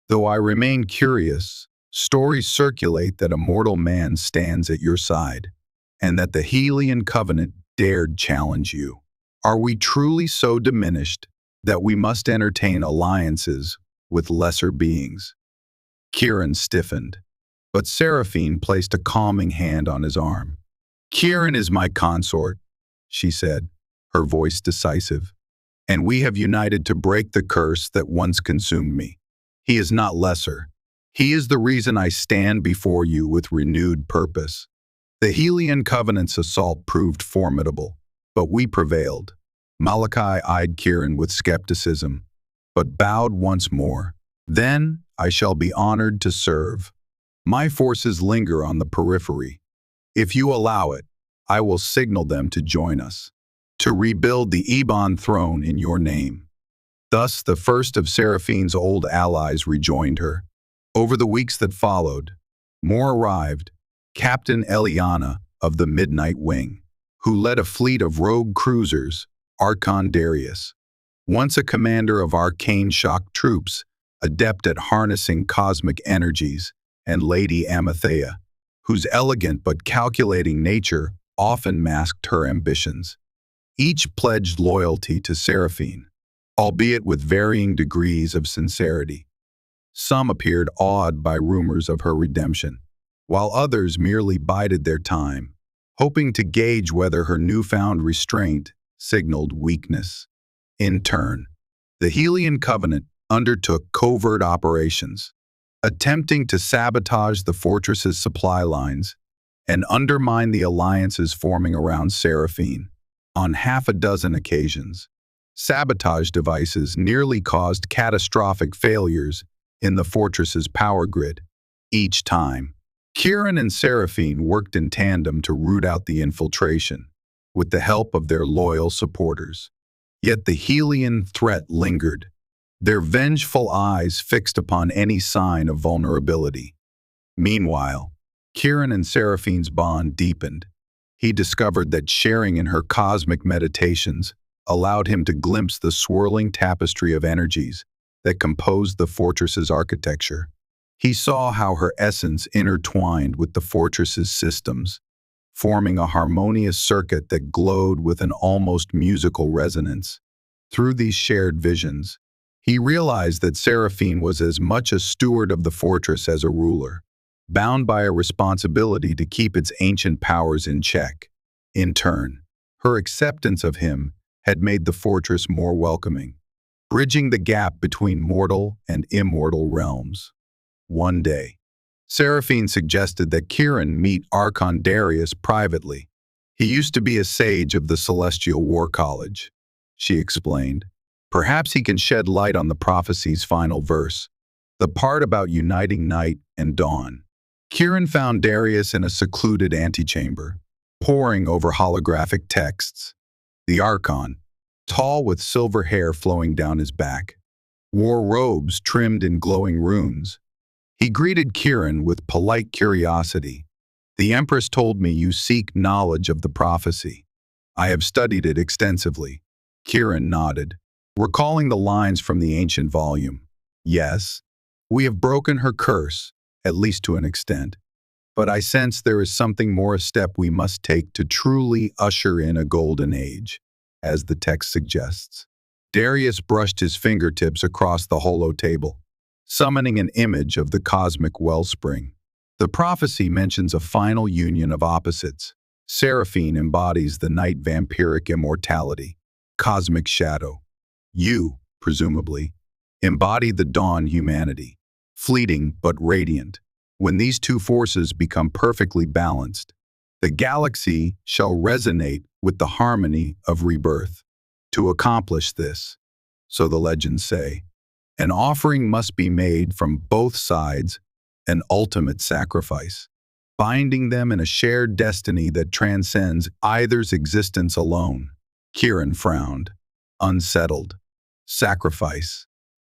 "Though I remain curious, stories circulate that a mortal man stands at your side, and that the Helian Covenant dared challenge you. Are we truly so diminished that we must entertain alliances with lesser beings?" Kieran stiffened, but Seraphine placed a calming hand on his arm. "Kieran is my consort," she said, her voice decisive, "and we have united to break the curse that once consumed me. He is not lesser. He is the reason I stand before you with renewed purpose. The Helian Covenant's assault proved formidable, but we prevailed." Malachi eyed Kieran with skepticism, but bowed once more. "Then I shall be honored to serve. My forces linger on the periphery, If you allow it, I will signal them to join us, to rebuild the Ebon throne in your name." Thus, the first of Seraphine's old allies rejoined her. Over the weeks that followed, more arrived: Captain Eliana of the Midnight Wing, who led a fleet of rogue cruisers, Archon Darius, once a commander of arcane shock troops, adept at harnessing cosmic energies, and Lady Amathea, whose elegant but calculating nature often masked her ambitions. Each pledged loyalty to Seraphine, albeit with varying degrees of sincerity. Some appeared awed by rumors of her redemption, while others merely bided their time, hoping to gauge whether her newfound restraint signaled weakness. In turn, the Helian Covenant undertook covert operations, attempting to sabotage the fortress's supply lines and undermine the alliances forming around Seraphine. On half a dozen occasions, sabotage devices nearly caused catastrophic failures in the fortress's power grid. Each time, Kieran and Seraphine worked in tandem to root out the infiltration, with the help of their loyal supporters. Yet the Helian threat lingered, their vengeful eyes fixed upon any sign of vulnerability. Meanwhile, Kieran and Seraphine's bond deepened. He discovered that sharing in her cosmic meditations allowed him to glimpse the swirling tapestry of energies that composed the fortress's architecture. He saw how her essence intertwined with the fortress's systems, forming a harmonious circuit that glowed with an almost musical resonance. Through these shared visions, he realized that Seraphine was as much a steward of the fortress as a ruler, bound by a responsibility to keep its ancient powers in check. In turn, her acceptance of him had made the fortress more welcoming, bridging the gap between mortal and immortal realms. One day, Seraphine suggested that Kieran meet Archon Darius privately. "He used to be a sage of the Celestial War College," she explained. "Perhaps he can shed light on the prophecy's final verse, the part about uniting night and dawn." Kieran found Darius in a secluded antechamber, poring over holographic texts. The Archon, tall with silver hair flowing down his back, wore robes trimmed in glowing runes. He greeted Kieran with polite curiosity. "The Empress told me you seek knowledge of the prophecy. I have studied it extensively." Kieran nodded, recalling the lines from the ancient volume. "Yes, we have broken her curse, at least to an extent. But I sense there is something more, a step we must take to truly usher in a golden age, as the text suggests." Darius brushed his fingertips across the hollow table, summoning an image of the cosmic wellspring. "The prophecy mentions a final union of opposites. Seraphine embodies the night vampiric immortality, cosmic shadow. You, presumably, embody the dawn humanity, fleeting but radiant. When these two forces become perfectly balanced, the galaxy shall resonate with the harmony of rebirth. To accomplish this, so the legends say, an offering must be made from both sides, an ultimate sacrifice, binding them in a shared destiny that transcends either's existence alone." Kieran frowned, unsettled. Sacrifice.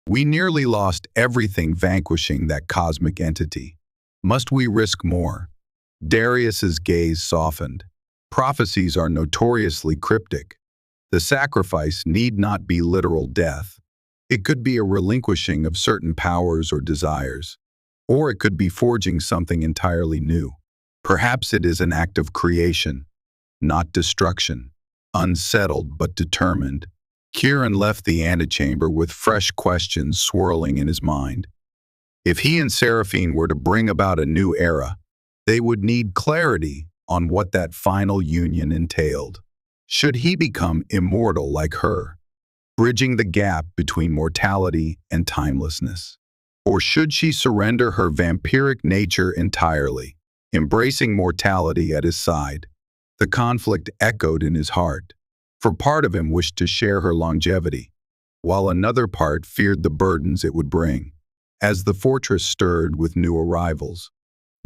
We nearly lost everything vanquishing that cosmic entity. Must we risk more? Darius's gaze softened. Prophecies are notoriously cryptic. The sacrifice need not be literal death. It could be a relinquishing of certain powers or desires, or it could be forging something entirely new. Perhaps it is an act of creation, not destruction. Unsettled but determined, Kieran left the antechamber with fresh questions swirling in his mind. If he and Seraphine were to bring about a new era, they would need clarity on what that final union entailed. Should he become immortal like her, bridging the gap between mortality and timelessness? Or should she surrender her vampiric nature entirely, embracing mortality at his side? The conflict echoed in his heart, for part of him wished to share her longevity, while another part feared the burdens it would bring. As the fortress stirred with new arrivals,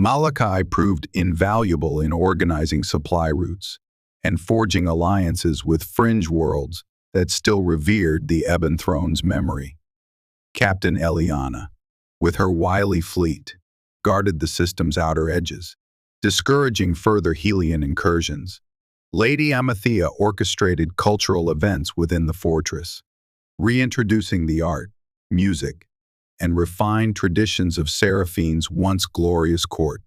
Malachi proved invaluable in organizing supply routes and forging alliances with fringe worlds that still revered the Ebon Throne's memory. Captain Eliana, with her wily fleet, guarded the system's outer edges, discouraging further Helian incursions. Lady Amathea orchestrated cultural events within the fortress, reintroducing the art, music, and refined traditions of Seraphine's once glorious court.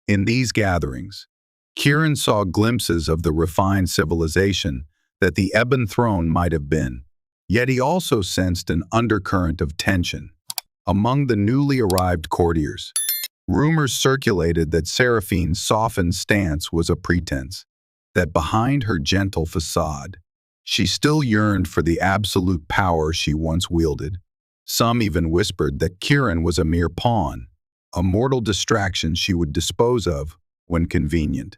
In these gatherings, Kieran saw glimpses of the refined civilization that the Ebon Throne might have been, yet he also sensed an undercurrent of tension. Among the newly arrived courtiers, rumors circulated that Seraphine's softened stance was a pretense, that behind her gentle facade, she still yearned for the absolute power she once wielded. Some even whispered that Kieran was a mere pawn, a mortal distraction she would dispose of when convenient.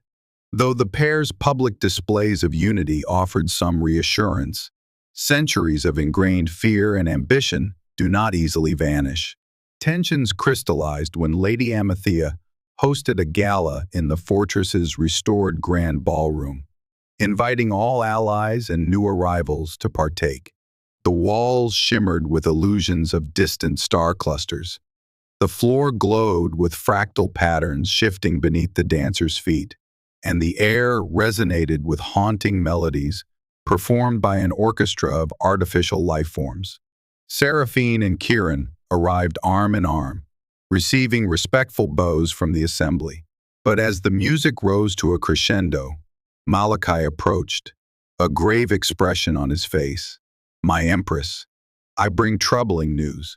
Though the pair's public displays of unity offered some reassurance, centuries of ingrained fear and ambition do not easily vanish. Tensions crystallized when Lady Amathea hosted a gala in the fortress's restored grand ballroom, inviting all allies and new arrivals to partake. The walls shimmered with illusions of distant star clusters. The floor glowed with fractal patterns shifting beneath the dancers' feet, and the air resonated with haunting melodies performed by an orchestra of artificial life forms. Seraphine and Kieran arrived arm in arm, receiving respectful bows from the assembly. But as the music rose to a crescendo, Malachi approached, a grave expression on his face. "My Empress, I bring troubling news.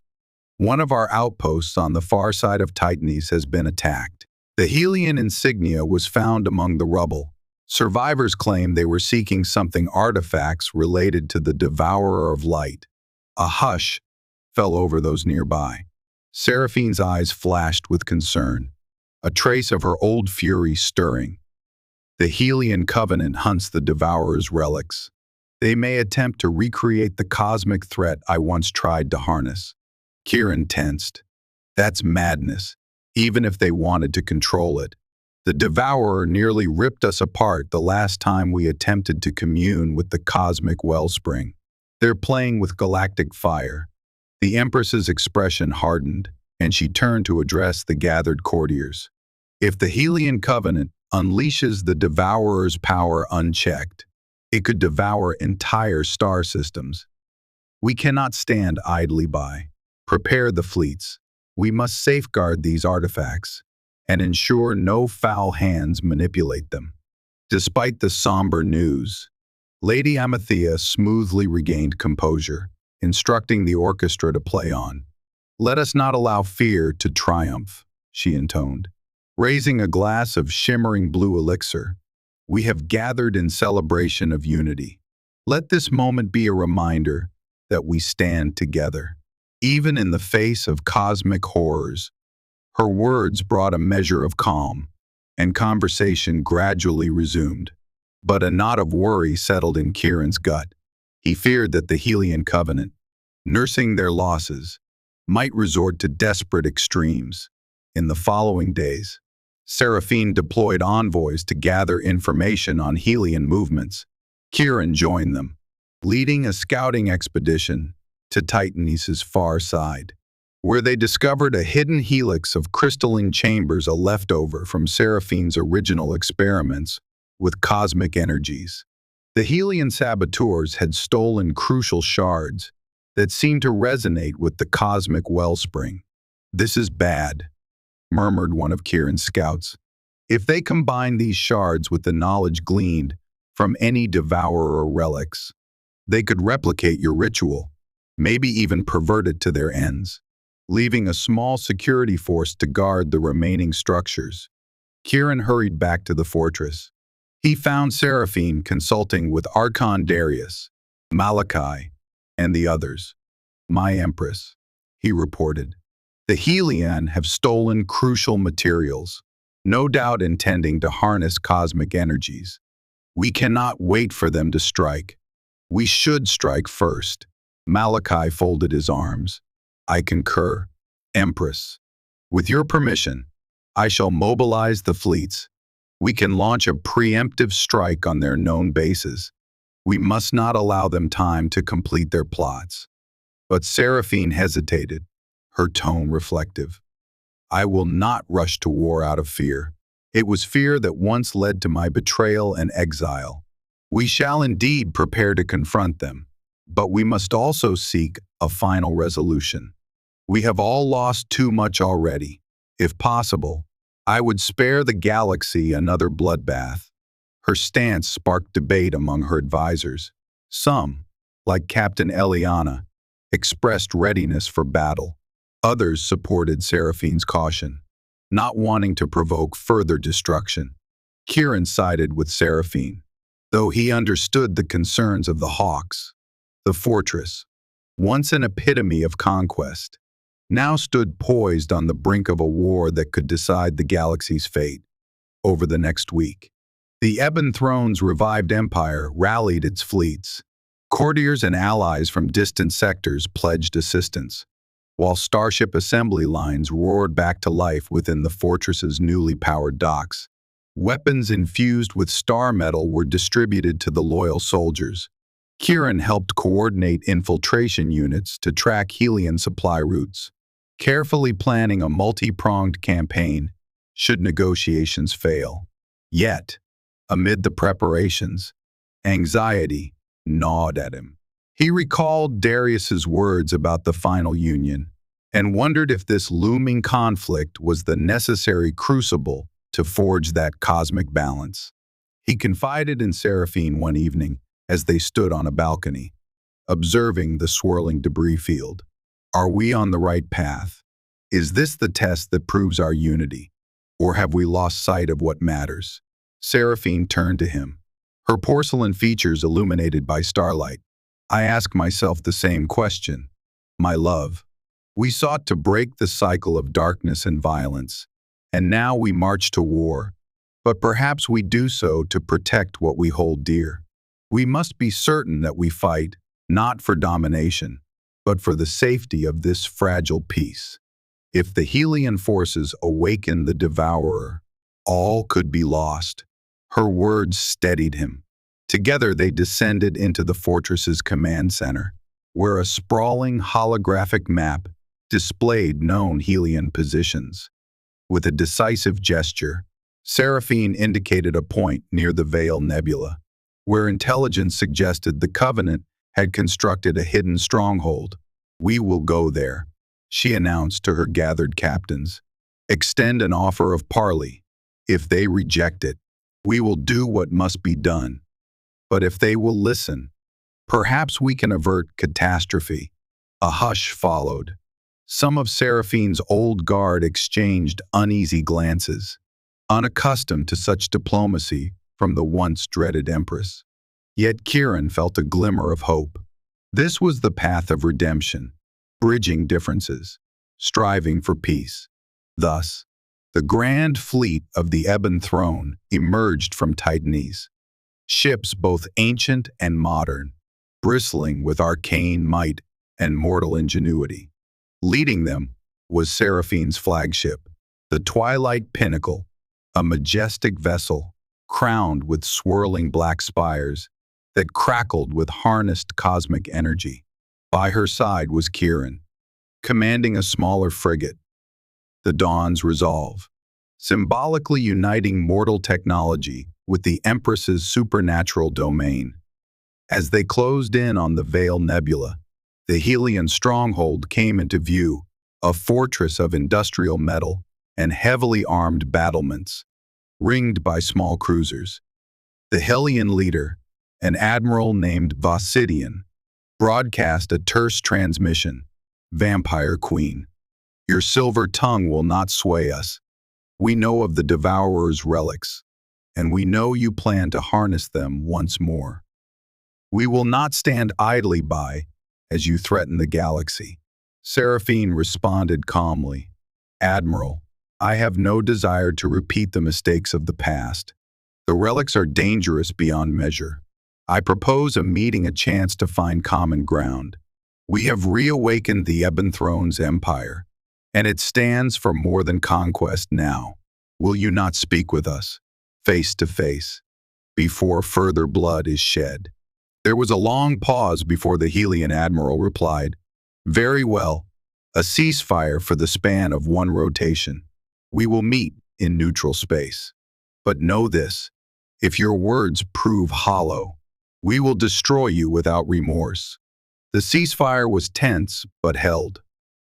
One of our outposts on the far side of Titanis has been attacked. The Helian insignia was found among the rubble. Survivors claim they were seeking something artifacts related to the Devourer of Light." A hush fell over those nearby. Seraphine's eyes flashed with concern, a trace of her old fury stirring. The Helian Covenant hunts the Devourer's relics. They may attempt to recreate the cosmic threat I once tried to harness. Kieran tensed. That's madness, even if they wanted to control it. The Devourer nearly ripped us apart the last time we attempted to commune with the cosmic wellspring. They're playing with galactic fire. The Empress's expression hardened, and she turned to address the gathered courtiers. If the Helian Covenant unleashes the Devourer's power unchecked, it could devour entire star systems. We cannot stand idly by. Prepare the fleets. We must safeguard these artifacts and ensure no foul hands manipulate them. Despite the somber news, Lady Amathea smoothly regained composure, instructing the orchestra to play on. "Let us not allow fear to triumph," she intoned. Raising a glass of shimmering blue elixir, "We have gathered in celebration of unity. Let this moment be a reminder that we stand together, even in the face of cosmic horrors." Her words brought a measure of calm, and conversation gradually resumed. But a knot of worry settled in Kieran's gut. He feared that the Helian Covenant, nursing their losses, might resort to desperate extremes. In the following days, Seraphine deployed envoys to gather information on Helian movements. Kieran joined them, leading a scouting expedition to Titanis' far side, where they discovered a hidden helix of crystalline chambers, a leftover from Seraphine's original experiments with cosmic energies. The Helian saboteurs had stolen crucial shards that seemed to resonate with the cosmic wellspring. "This is bad," murmured one of Kieran's scouts. "If they combine these shards with the knowledge gleaned from any devourer relics, they could replicate your ritual, maybe even pervert it to their ends, leaving a small security force to guard the remaining structures." Kieran hurried back to the fortress. He found Seraphine consulting with Archon Darius, Malachi, and the others. "My Empress," he reported, "the Helian have stolen crucial materials, no doubt intending to harness cosmic energies. We cannot wait for them to strike. We should strike first." Malachi folded his arms. "I concur, Empress. With your permission, I shall mobilize the fleets. We can launch a preemptive strike on their known bases. We must not allow them time to complete their plots." But Seraphine hesitated, her tone reflective. "I will not rush to war out of fear. It was fear that once led to my betrayal and exile. We shall indeed prepare to confront them, but we must also seek a final resolution. We have all lost too much already. If possible, I would spare the galaxy another bloodbath." Her stance sparked debate among her advisors. Some, like Captain Eliana, expressed readiness for battle. Others supported Seraphine's caution, not wanting to provoke further destruction. Kieran sided with Seraphine, though he understood the concerns of the Hawks. The fortress, once an epitome of conquest, now stood poised on the brink of a war that could decide the galaxy's fate. Over the next week, the Ebon Throne's revived empire rallied its fleets. Courtiers and allies from distant sectors pledged assistance, while starship assembly lines roared back to life within the fortress's newly powered docks. Weapons infused with star metal were distributed to the loyal soldiers. Kieran helped coordinate infiltration units to track Helion supply routes, carefully planning a multi-pronged campaign should negotiations fail. Yet, amid the preparations, anxiety gnawed at him. He recalled Darius's words about the final union and wondered if this looming conflict was the necessary crucible to forge that cosmic balance. He confided in Seraphine one evening as they stood on a balcony, observing the swirling debris field. "Are we on the right path? Is this the test that proves our unity? Or have we lost sight of what matters?" Seraphine turned to him, her porcelain features illuminated by starlight. "I ask myself the same question, my love. We sought to break the cycle of darkness and violence, and now we march to war. But perhaps we do so to protect what we hold dear. We must be certain that we fight, not for domination, but for the safety of this fragile peace. If the Helion forces awaken the devourer, all could be lost." Her words steadied him. Together they descended into the fortress's command center, where a sprawling holographic map displayed known Helion positions. With a decisive gesture, Seraphine indicated a point near the Veil Nebula, where intelligence suggested the Covenant had constructed a hidden stronghold. "We will go there," she announced to her gathered captains. "Extend an offer of parley. If they reject it, we will do what must be done. But if they will listen, perhaps we can avert catastrophe." A hush followed. Some of Seraphine's old guard exchanged uneasy glances, unaccustomed to such diplomacy from the once dreaded Empress. Yet Kieran felt a glimmer of hope. This was the path of redemption, bridging differences, striving for peace. Thus, the grand fleet of the Ebon Throne emerged from Titanis, ships both ancient and modern, bristling with arcane might and mortal ingenuity. Leading them was Seraphine's flagship, the Twilight Pinnacle, a majestic vessel crowned with swirling black spires that crackled with harnessed cosmic energy. By her side was Kieran, commanding a smaller frigate, the Dawn's Resolve, symbolically uniting mortal technology with the Empress's supernatural domain. As they closed in on the Veil Nebula, the Helion stronghold came into view, a fortress of industrial metal and heavily armed battlements, ringed by small cruisers. The Helion leader, an admiral named Vasidian, broadcast a terse transmission. "Vampire Queen, your silver tongue will not sway us. We know of the Devourer's relics, and we know you plan to harness them once more. We will not stand idly by as you threaten the galaxy." Seraphine responded calmly, "Admiral, I have no desire to repeat the mistakes of the past. The relics are dangerous beyond measure. I propose a meeting, a chance to find common ground. We have reawakened the Ebon Throne's empire, and it stands for more than conquest now. Will you not speak with us, face to face, before further blood is shed? There was a long pause before the Helian admiral replied, "Very well, a ceasefire for the span of one rotation. We will meet in neutral space. But know this, if your words prove hollow, we will destroy you without remorse." The ceasefire was tense but held.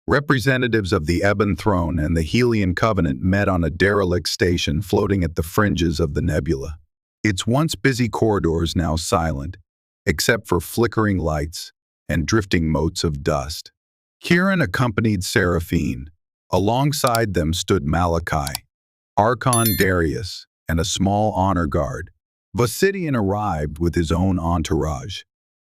Representatives of the Ebon Throne and the Helian Covenant met on a derelict station floating at the fringes of the nebula. Its once busy corridors now silent, except for flickering lights and drifting motes of dust. Kieran accompanied Seraphine. Alongside them stood Malachi, Archon Darius, and a small honor guard. Vasidian arrived with his own entourage,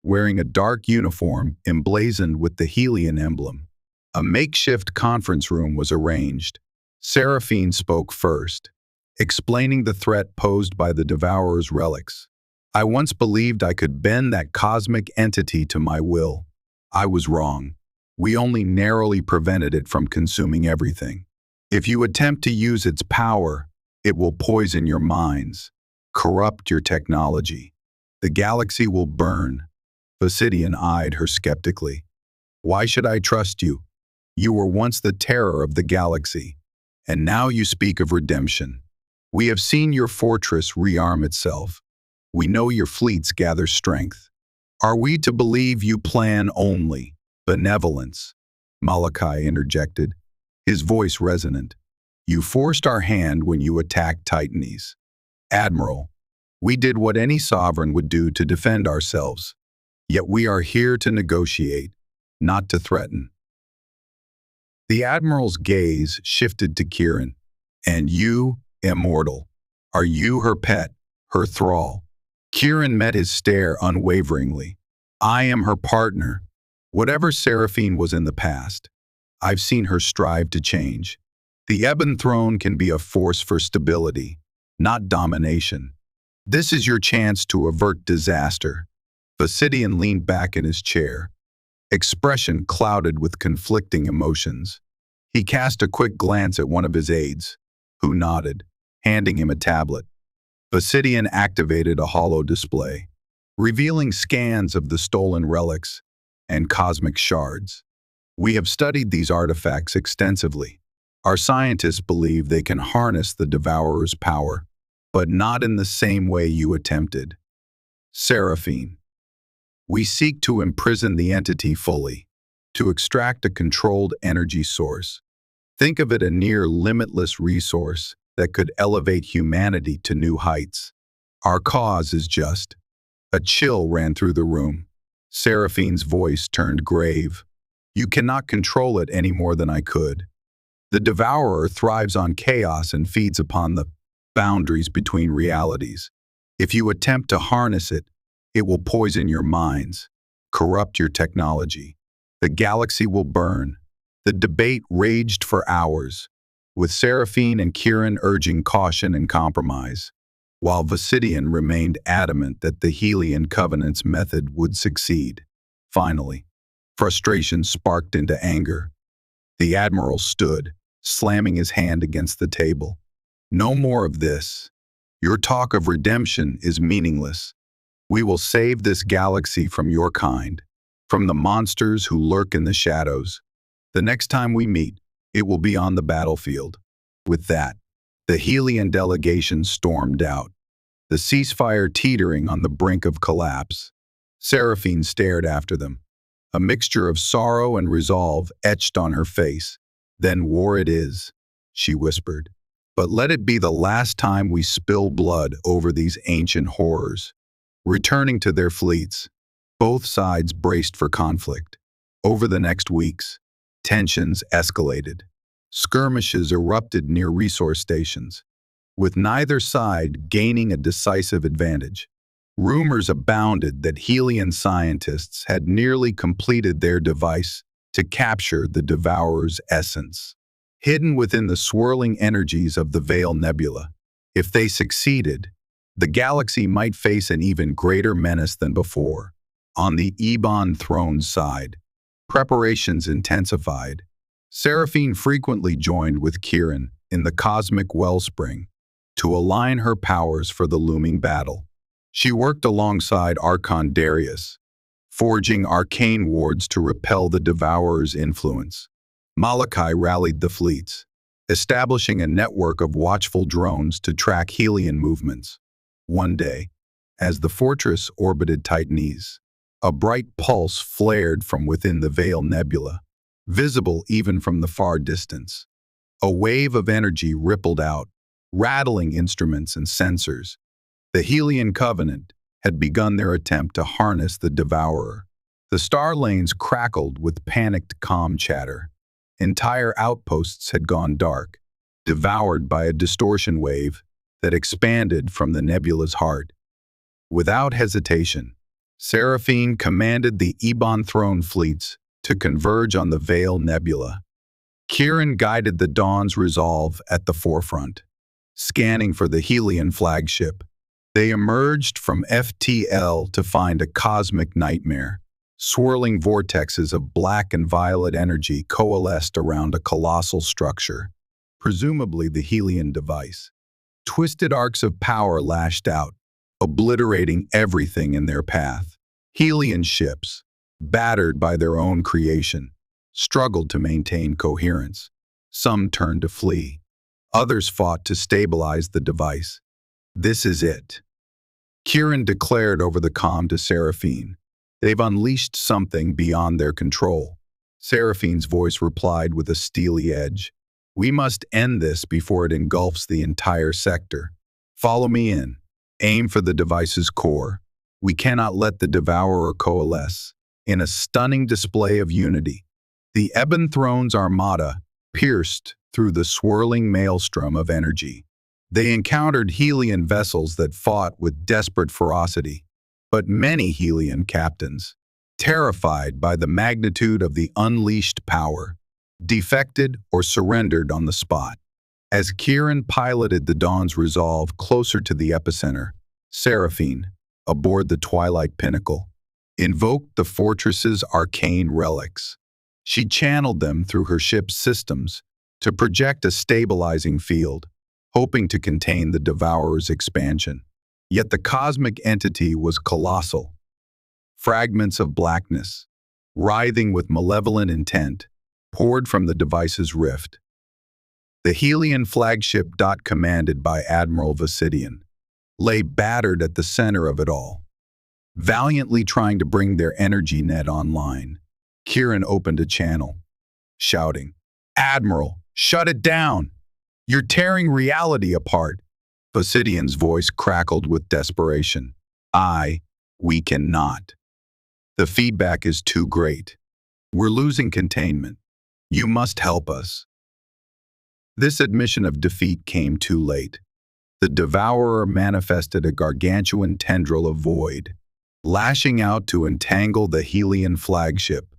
wearing a dark uniform emblazoned with the Helian emblem. A makeshift conference room was arranged. Seraphine spoke first, explaining the threat posed by the Devourer's relics. "I once believed I could bend that cosmic entity to my will. I was wrong. We only narrowly prevented it from consuming everything. If you attempt to use its power, it will poison your minds, corrupt your technology. The galaxy will burn." Vasidian eyed her skeptically. "Why should I trust you? You were once the terror of the galaxy, and now you speak of redemption. We have seen your fortress rearm itself. We know your fleets gather strength. Are we to believe you plan only benevolence?" Malachi interjected, his voice resonant. "You forced our hand when you attacked Titanis. Admiral, we did what any sovereign would do to defend ourselves. Yet we are here to negotiate, not to threaten." The Admiral's gaze shifted to Kieran. "And you, immortal, are you her pet, her thrall?" Kieran met his stare unwaveringly. "I am her partner. Whatever Seraphine was in the past, I've seen her strive to change. The Ebon Throne can be a force for stability, not domination. This is your chance to avert disaster." Vasidian leaned back in his chair, expression clouded with conflicting emotions. He cast a quick glance at one of his aides, who nodded, handing him a tablet. Vasidian activated a holo display, revealing scans of the stolen relics and cosmic shards. "We have studied these artifacts extensively. Our scientists believe they can harness the Devourer's power, but not in the same way you attempted. Seraphine, we seek to imprison the entity fully, to extract a controlled energy source. Think of it a near limitless resource that could elevate humanity to new heights. Our cause is just." A chill ran through the room. Seraphine's voice turned grave. "You cannot control it any more than I could. The Devourer thrives on chaos and feeds upon the boundaries between realities. If you attempt to harness it, it will poison your minds, corrupt your technology. The galaxy will burn." The debate raged for hours, with Seraphine and Kieran urging caution and compromise, while Vasidian remained adamant that the Helian Covenant's method would succeed. Finally, frustration sparked into anger. The Admiral stood, slamming his hand against the table. "No more of this. Your talk of redemption is meaningless. We will save this galaxy from your kind, from the monsters who lurk in the shadows. The next time we meet, it will be on the battlefield." With that, the Helian delegation stormed out, the ceasefire teetering on the brink of collapse. Seraphine stared after them, a mixture of sorrow and resolve etched on her face. "Then war it is," she whispered. "But let it be the last time we spill blood over these ancient horrors." Returning to their fleets, both sides braced for conflict. Over the next weeks, tensions escalated. Skirmishes erupted near resource stations, with neither side gaining a decisive advantage. Rumors abounded that Helian scientists had nearly completed their device to capture the Devourer's essence, hidden within the swirling energies of the Veil Nebula. If they succeeded, the galaxy might face an even greater menace than before. On the Ebon Throne's side, preparations intensified. Seraphine frequently joined with Kieran, in the cosmic wellspring to align her powers for the looming battle. She worked alongside Archon Darius, forging arcane wards to repel the Devourer's influence. Malachi rallied the fleets, establishing a network of watchful drones to track Helian movements. One day, as the fortress orbited Titanis, a bright pulse flared from within the Veil Nebula, visible even from the far distance. A wave of energy rippled out, rattling instruments and sensors. The Helian Covenant had begun their attempt to harness the Devourer. The star lanes crackled with panicked comm chatter. Entire outposts had gone dark, devoured by a distortion wave that expanded from the nebula's heart. Without hesitation, Seraphine commanded the Ebon throne fleets to converge on the Veil Nebula. Kieran guided the Dawn's resolve at the forefront, scanning for the Helian flagship. They emerged from FTL to find a cosmic nightmare. Swirling vortexes of black and violet energy coalesced around a colossal structure, presumably the Helian device. Twisted arcs of power lashed out, obliterating everything in their path. Helian ships, battered by their own creation, struggled to maintain coherence. Some turned to flee. Others fought to stabilize the device. "This is it," Kieran declared over the comm to Seraphine. "They've unleashed something beyond their control." Seraphine's voice replied with a steely edge. "We must end this before it engulfs the entire sector. Follow me in. Aim for the device's core. We cannot let the Devourer coalesce." In a stunning display of unity, the Ebon Throne's armada pierced through the swirling maelstrom of energy. They encountered Helian vessels that fought with desperate ferocity, but many Helian captains, terrified by the magnitude of the unleashed power, defected or surrendered on the spot. As Kieran piloted the Dawn's resolve closer to the epicenter, Seraphine, aboard the Twilight Pinnacle, invoked the fortress's arcane relics. She channeled them through her ship's systems to project a stabilizing field, hoping to contain the Devourer's expansion. Yet the cosmic entity was colossal. Fragments of blackness, writhing with malevolent intent, poured from the device's rift. The Helian flagship, commanded by Admiral Vasidian, lay battered at the center of it all. Valiantly trying to bring their energy net online, Kieran opened a channel, shouting, "Admiral, shut it down! You're tearing reality apart." Vasidian's voice crackled with desperation. We cannot. The feedback is too great. We're losing containment. You must help us." This admission of defeat came too late. The Devourer manifested a gargantuan tendril of void, lashing out to entangle the Helian flagship.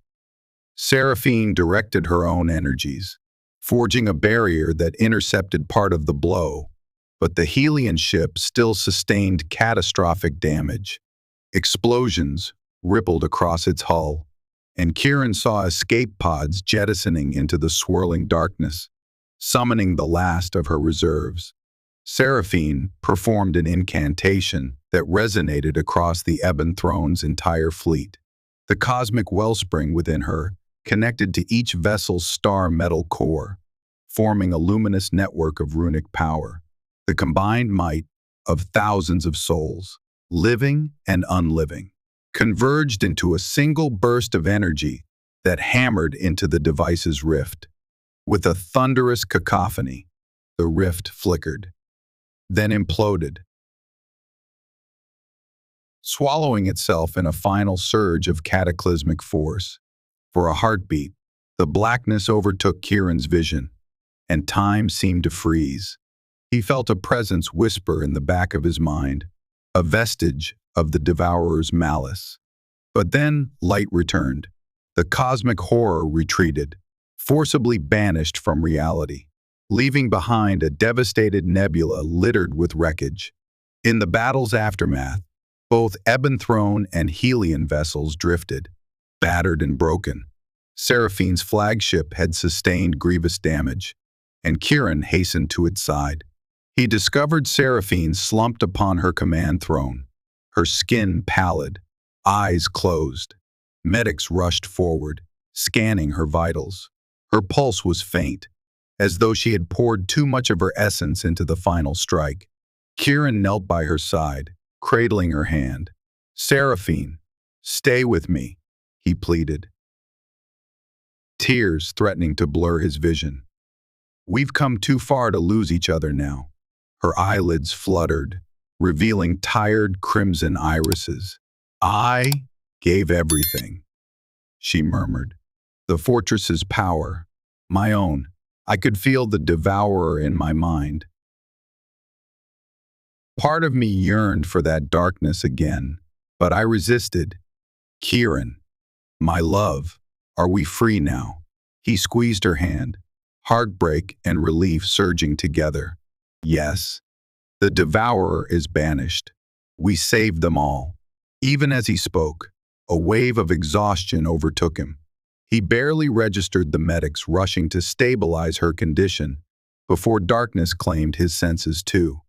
Seraphine directed her own energies, forging a barrier that intercepted part of the blow, but the Helian ship still sustained catastrophic damage. Explosions rippled across its hull, and Kieran saw escape pods jettisoning into the swirling darkness, summoning the last of her reserves. Seraphine performed an incantation that resonated across the Ebon Throne's entire fleet. The cosmic wellspring within her connected to each vessel's star metal core, forming a luminous network of runic power. The combined might of thousands of souls, living and unliving, converged into a single burst of energy that hammered into the device's rift. With a thunderous cacophony, the rift flickered, then imploded, swallowing itself in a final surge of cataclysmic force. For a heartbeat, the blackness overtook Kieran's vision, and time seemed to freeze. He felt a presence whisper in the back of his mind, a vestige of the Devourer's malice. But then light returned. The cosmic horror retreated, forcibly banished from reality, leaving behind a devastated nebula littered with wreckage. In the battle's aftermath, both Ebon Throne and Helian vessels drifted, battered and broken. Seraphine's flagship had sustained grievous damage, and Kieran hastened to its side. He discovered Seraphine slumped upon her command throne, her skin pallid, eyes closed. Medics rushed forward, scanning her vitals. Her pulse was faint, as though she had poured too much of her essence into the final strike. Kieran knelt by her side, cradling her hand. "Seraphine, stay with me," he pleaded, tears threatening to blur his vision. "We've come too far to lose each other now." Her eyelids fluttered, revealing tired crimson irises. "I gave everything," she murmured. "The fortress's power, my own. I could feel the devourer in my mind. Part of me yearned for that darkness again, but I resisted. Kieran, my love, are we free now?" He squeezed her hand, heartbreak and relief surging together. "Yes, the devourer is banished. We saved them all." Even as he spoke, a wave of exhaustion overtook him. He barely registered the medics rushing to stabilize her condition before darkness claimed his senses too.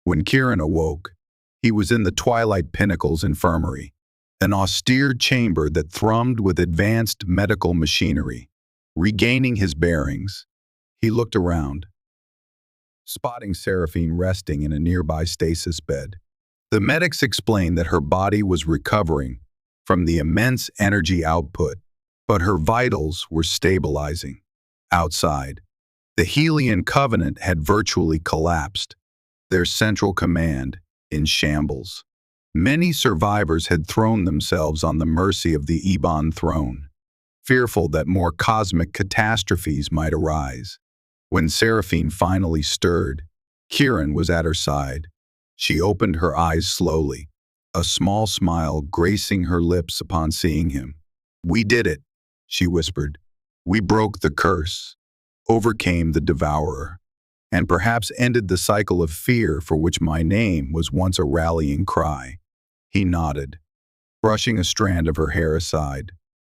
When Kieran awoke, he was in the Twilight Pinnacle's infirmary, an austere chamber that thrummed with advanced medical machinery. Regaining his bearings, he looked around, spotting Seraphine resting in a nearby stasis bed. The medics explained that her body was recovering from the immense energy output, but her vitals were stabilizing. Outside, the Helian Covenant had virtually collapsed, their central command in shambles. Many survivors had thrown themselves on the mercy of the Ebon throne, fearful that more cosmic catastrophes might arise. When Seraphine finally stirred, Kieran was at her side. She opened her eyes slowly, a small smile gracing her lips upon seeing him. "We did it," she whispered. "We broke the curse, overcame the devourer, and perhaps ended the cycle of fear for which my name was once a rallying cry." He nodded, brushing a strand of her hair aside.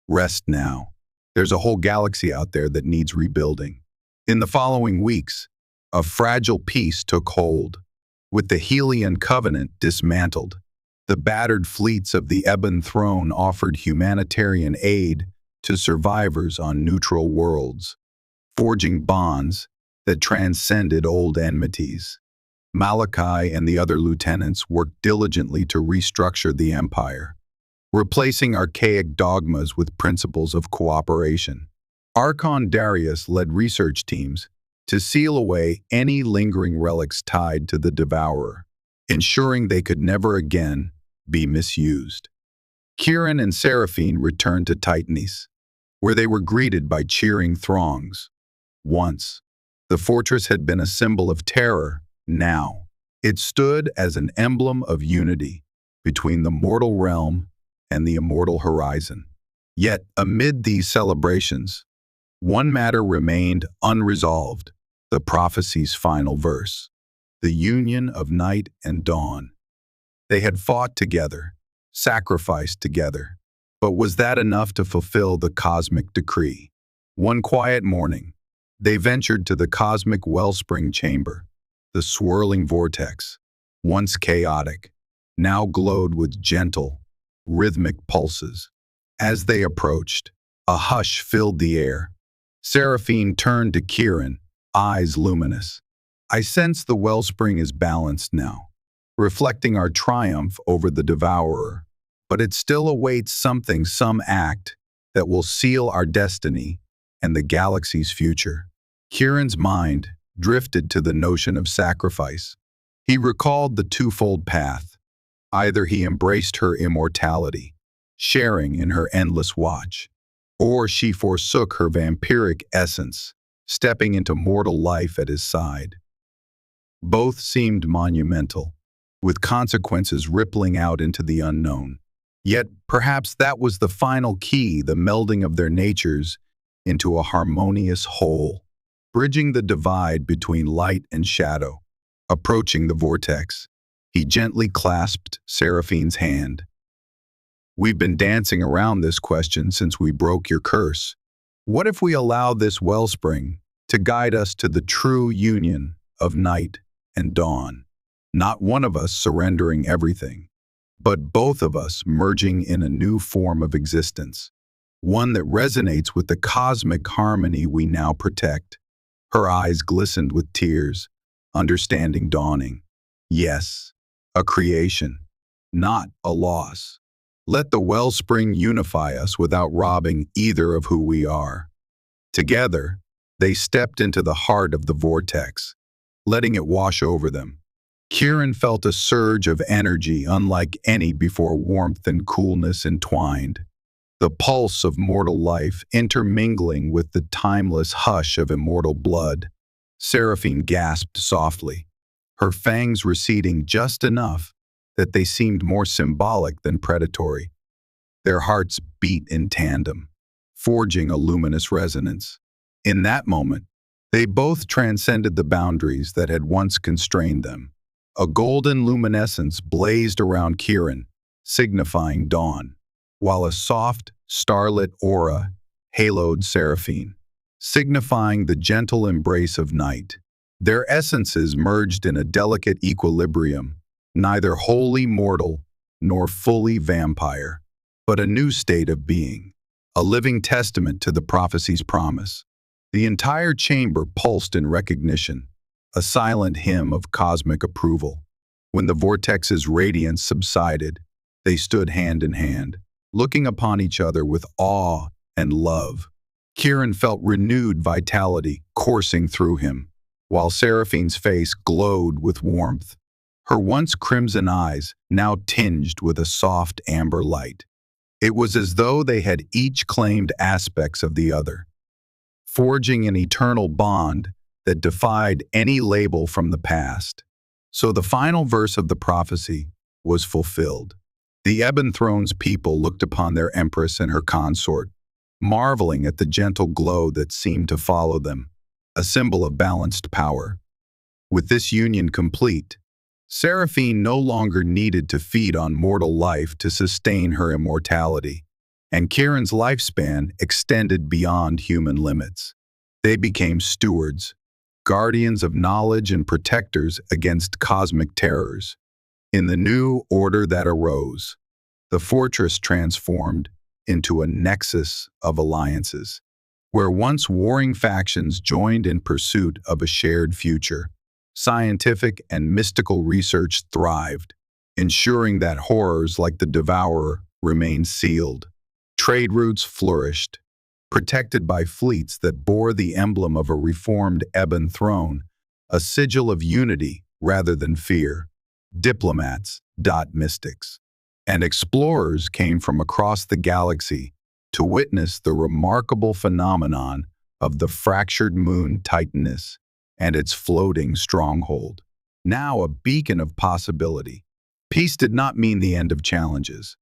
"Rest now. There's a whole galaxy out there that needs rebuilding." In the following weeks, a fragile peace took hold. With the Helian Covenant dismantled, the battered fleets of the Ebon Throne offered humanitarian aid to survivors on neutral worlds, forging bonds that transcended old enmities. Malachi and the other lieutenants worked diligently to restructure the empire, replacing archaic dogmas with principles of cooperation. Archon Darius led research teams to seal away any lingering relics tied to the devourer, ensuring they could never again be misused. Kieran and Seraphine returned to Titanis, where they were greeted by cheering throngs. Once, the fortress had been a symbol of terror. Now, it stood as an emblem of unity between the mortal realm and the immortal horizon. Yet, amid these celebrations, one matter remained unresolved: the prophecy's final verse, the union of night and dawn. They had fought together, sacrificed together, but was that enough to fulfill the cosmic decree? One quiet morning, they ventured to the cosmic wellspring chamber. The swirling vortex, once chaotic, now glowed with gentle, rhythmic pulses. As they approached, a hush filled the air. Seraphine turned to Kieran, eyes luminous. "I sense the wellspring is balanced now, reflecting our triumph over the devourer, but it still awaits something, some act that will seal our destiny and the galaxy's future." Kieran's mind drifted to the notion of sacrifice. He recalled the twofold path. Either he embraced her immortality, sharing in her endless watch, or she forsook her vampiric essence, stepping into mortal life at his side. Both seemed monumental, with consequences rippling out into the unknown. Yet perhaps that was the final key, the melding of their natures into a harmonious whole, bridging the divide between light and shadow. Approaching the vortex, he gently clasped Seraphine's hand. "We've been dancing around this question since we broke your curse. What if we allow this wellspring to guide us to the true union of night and dawn. Not one of us surrendering everything, but both of us merging in a new form of existence, one that resonates with the cosmic harmony we now protect. Her eyes glistened with tears, understanding dawning. Yes, a creation, not a loss. Let the wellspring unify us without robbing either of who we are. Together, they stepped into the heart of the vortex, letting it wash over them. Kieran felt a surge of energy unlike any before, warmth and coolness entwined, the pulse of mortal life intermingling with the timeless hush of immortal blood. Seraphine gasped softly, her fangs receding just enough that they seemed more symbolic than predatory. Their hearts beat in tandem, forging a luminous resonance. In that moment, they both transcended the boundaries that had once constrained them. A golden luminescence blazed around Kieran, signifying dawn, while a soft, starlit aura haloed Seraphine, signifying the gentle embrace of night. Their essences merged in a delicate equilibrium, neither wholly mortal nor fully vampire, but a new state of being, a living testament to the prophecy's promise. The entire chamber pulsed in recognition, a silent hymn of cosmic approval. When the vortex's radiance subsided, they stood hand in hand, looking upon each other with awe and love. Kieran felt renewed vitality coursing through him, while Seraphine's face glowed with warmth, her once crimson eyes now tinged with a soft amber light. It was as though they had each claimed aspects of the other, forging an eternal bond that defied any label from the past. So the final verse of the prophecy was fulfilled. The Ebon Throne's people looked upon their empress and her consort, marveling at the gentle glow that seemed to follow them, a symbol of balanced power. With this union complete, Seraphine no longer needed to feed on mortal life to sustain her immortality, and Kieran's lifespan extended beyond human limits. They became stewards, guardians of knowledge and protectors against cosmic terrors. In the new order that arose, the fortress transformed into a nexus of alliances, where once warring factions joined in pursuit of a shared future. Scientific and mystical research thrived, ensuring that horrors like the Devourer remained sealed. Trade routes flourished, protected by fleets that bore the emblem of a reformed Ebon Throne, a sigil of unity rather than fear. Diplomats, mystics, and explorers came from across the galaxy to witness the remarkable phenomenon of the fractured moon Titanis and its floating stronghold. Now a beacon of possibility. Peace did not mean the end of challenges.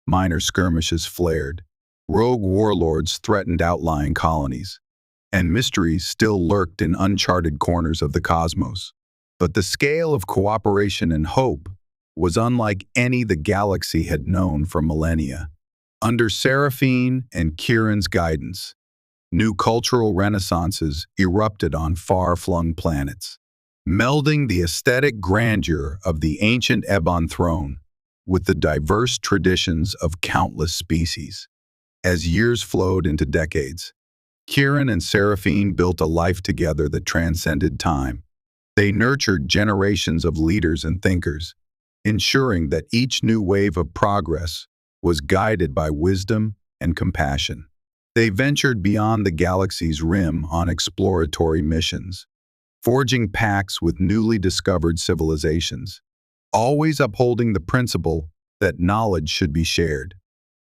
Minor skirmishes flared, rogue warlords threatened outlying colonies, and mysteries still lurked in uncharted corners of the cosmos. But the scale of cooperation and hope was unlike any the galaxy had known for millennia. Under Seraphine and Kieran's guidance, new cultural renaissances erupted on far-flung planets, melding the aesthetic grandeur of the ancient Ebon Throne with the diverse traditions of countless species. As years flowed into decades, Kieran and Seraphine built a life together that transcended time. They nurtured generations of leaders and thinkers, ensuring that each new wave of progress was guided by wisdom and compassion. They ventured beyond the galaxy's rim on exploratory missions, forging pacts with newly discovered civilizations, always upholding the principle that knowledge should be shared,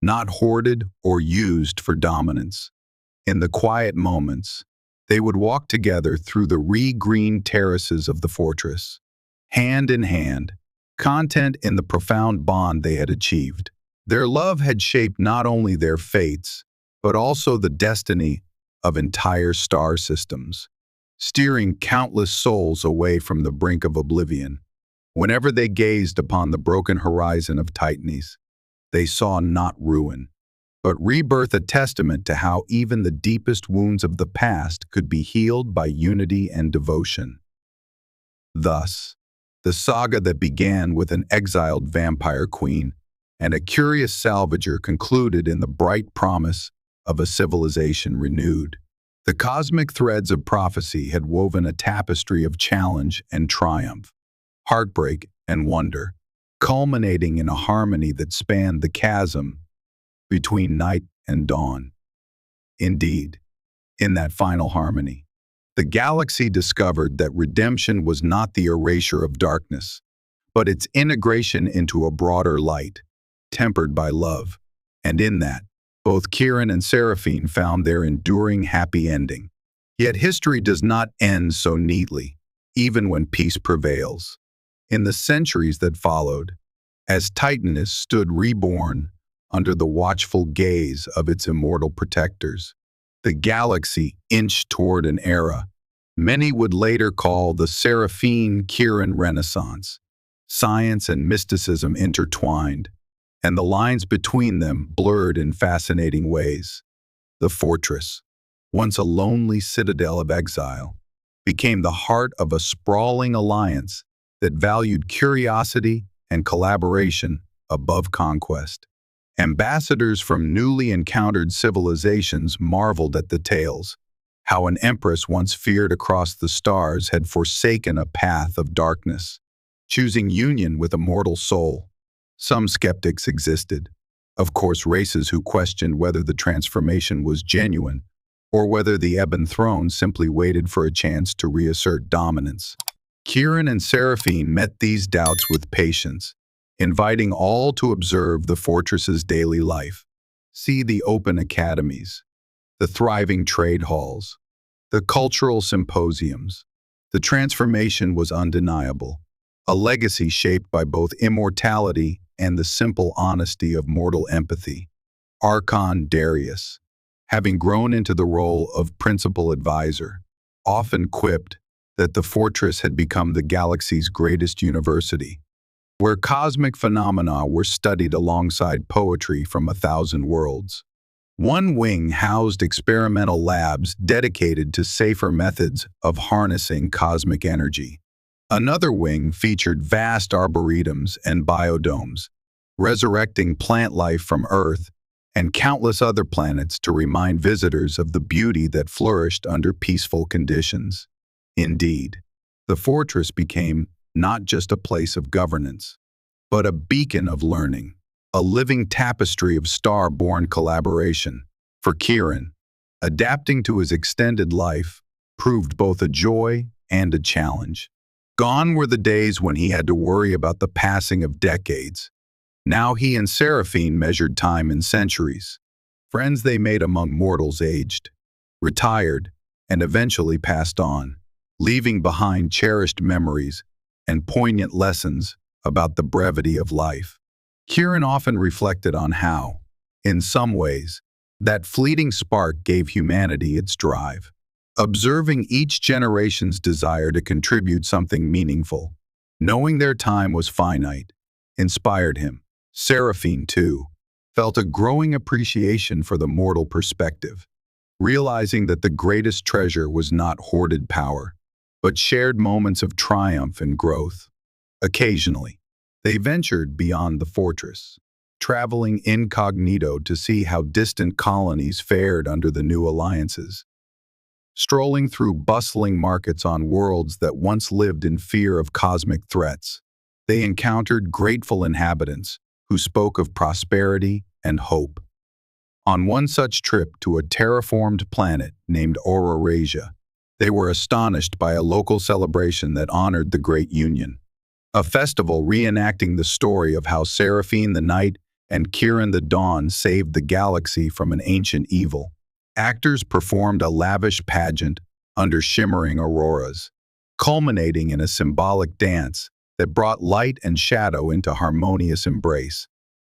not hoarded or used for dominance. In the quiet moments, they would walk together through the re-green terraces of the fortress, hand in hand, content in the profound bond they had achieved. Their love had shaped not only their fates, but also the destiny of entire star systems, steering countless souls away from the brink of oblivion. Whenever they gazed upon the broken horizon of Titanis, they saw not ruin, but rebirth a testament to how even the deepest wounds of the past could be healed by unity and devotion. Thus, the saga that began with an exiled vampire queen and a curious salvager concluded in the bright promise of a civilization renewed. The cosmic threads of prophecy had woven a tapestry of challenge and triumph, heartbreak and wonder, culminating in a harmony that spanned the chasm between night and dawn. Indeed, in that final harmony, the galaxy discovered that redemption was not the erasure of darkness, but its integration into a broader light, tempered by love. And in that, both Kieran and Seraphine found their enduring happy ending. Yet history does not end so neatly, even when peace prevails. In the centuries that followed, as Titanis stood reborn under the watchful gaze of its immortal protectors, the galaxy inched toward an era many would later call the Seraphine-Kieran Renaissance. Science and mysticism intertwined, and the lines between them blurred in fascinating ways. The fortress, once a lonely citadel of exile, became the heart of a sprawling alliance that valued curiosity and collaboration above conquest. Ambassadors from newly encountered civilizations marveled at the tales, how an empress once feared across the stars had forsaken a path of darkness, choosing union with a mortal soul. Some skeptics existed, of course races who questioned whether the transformation was genuine or whether the Ebon Throne simply waited for a chance to reassert dominance. Kieran and Seraphine met these doubts with patience, inviting all to observe the fortress's daily life. See the open academies, the thriving trade halls, the cultural symposiums. The transformation was undeniable, a legacy shaped by both immortality and the simple honesty of mortal empathy. Archon Darius, having grown into the role of principal advisor, often quipped that the fortress had become the galaxy's greatest university, where cosmic phenomena were studied alongside poetry from 1,000 worlds. One wing housed experimental labs dedicated to safer methods of harnessing cosmic energy. Another wing featured vast arboretums and biodomes, resurrecting plant life from Earth and countless other planets to remind visitors of the beauty that flourished under peaceful conditions. Indeed, the fortress became not just a place of governance, but a beacon of learning, a living tapestry of star-born collaboration. For Kieran, adapting to his extended life proved both a joy and a challenge. Gone were the days when he had to worry about the passing of decades. Now he and Seraphine measured time in centuries. Friends they made among mortals aged, retired, and eventually passed on, leaving behind cherished memories and poignant lessons about the brevity of life. Kieran often reflected on how, in some ways, that fleeting spark gave humanity its drive. Observing each generation's desire to contribute something meaningful, knowing their time was finite, inspired him. Seraphine, too, felt a growing appreciation for the mortal perspective, realizing that the greatest treasure was not hoarded power, but shared moments of triumph and growth. Occasionally, they ventured beyond the fortress, traveling incognito to see how distant colonies fared under the new alliances. Strolling through bustling markets on worlds that once lived in fear of cosmic threats, they encountered grateful inhabitants who spoke of prosperity and hope. On one such trip to a terraformed planet named Aurasia, they were astonished by a local celebration that honored the Great Union, a festival reenacting the story of how Seraphine the Night and Kieran the Dawn saved the galaxy from an ancient evil. Actors performed a lavish pageant under shimmering auroras, culminating in a symbolic dance that brought light and shadow into harmonious embrace.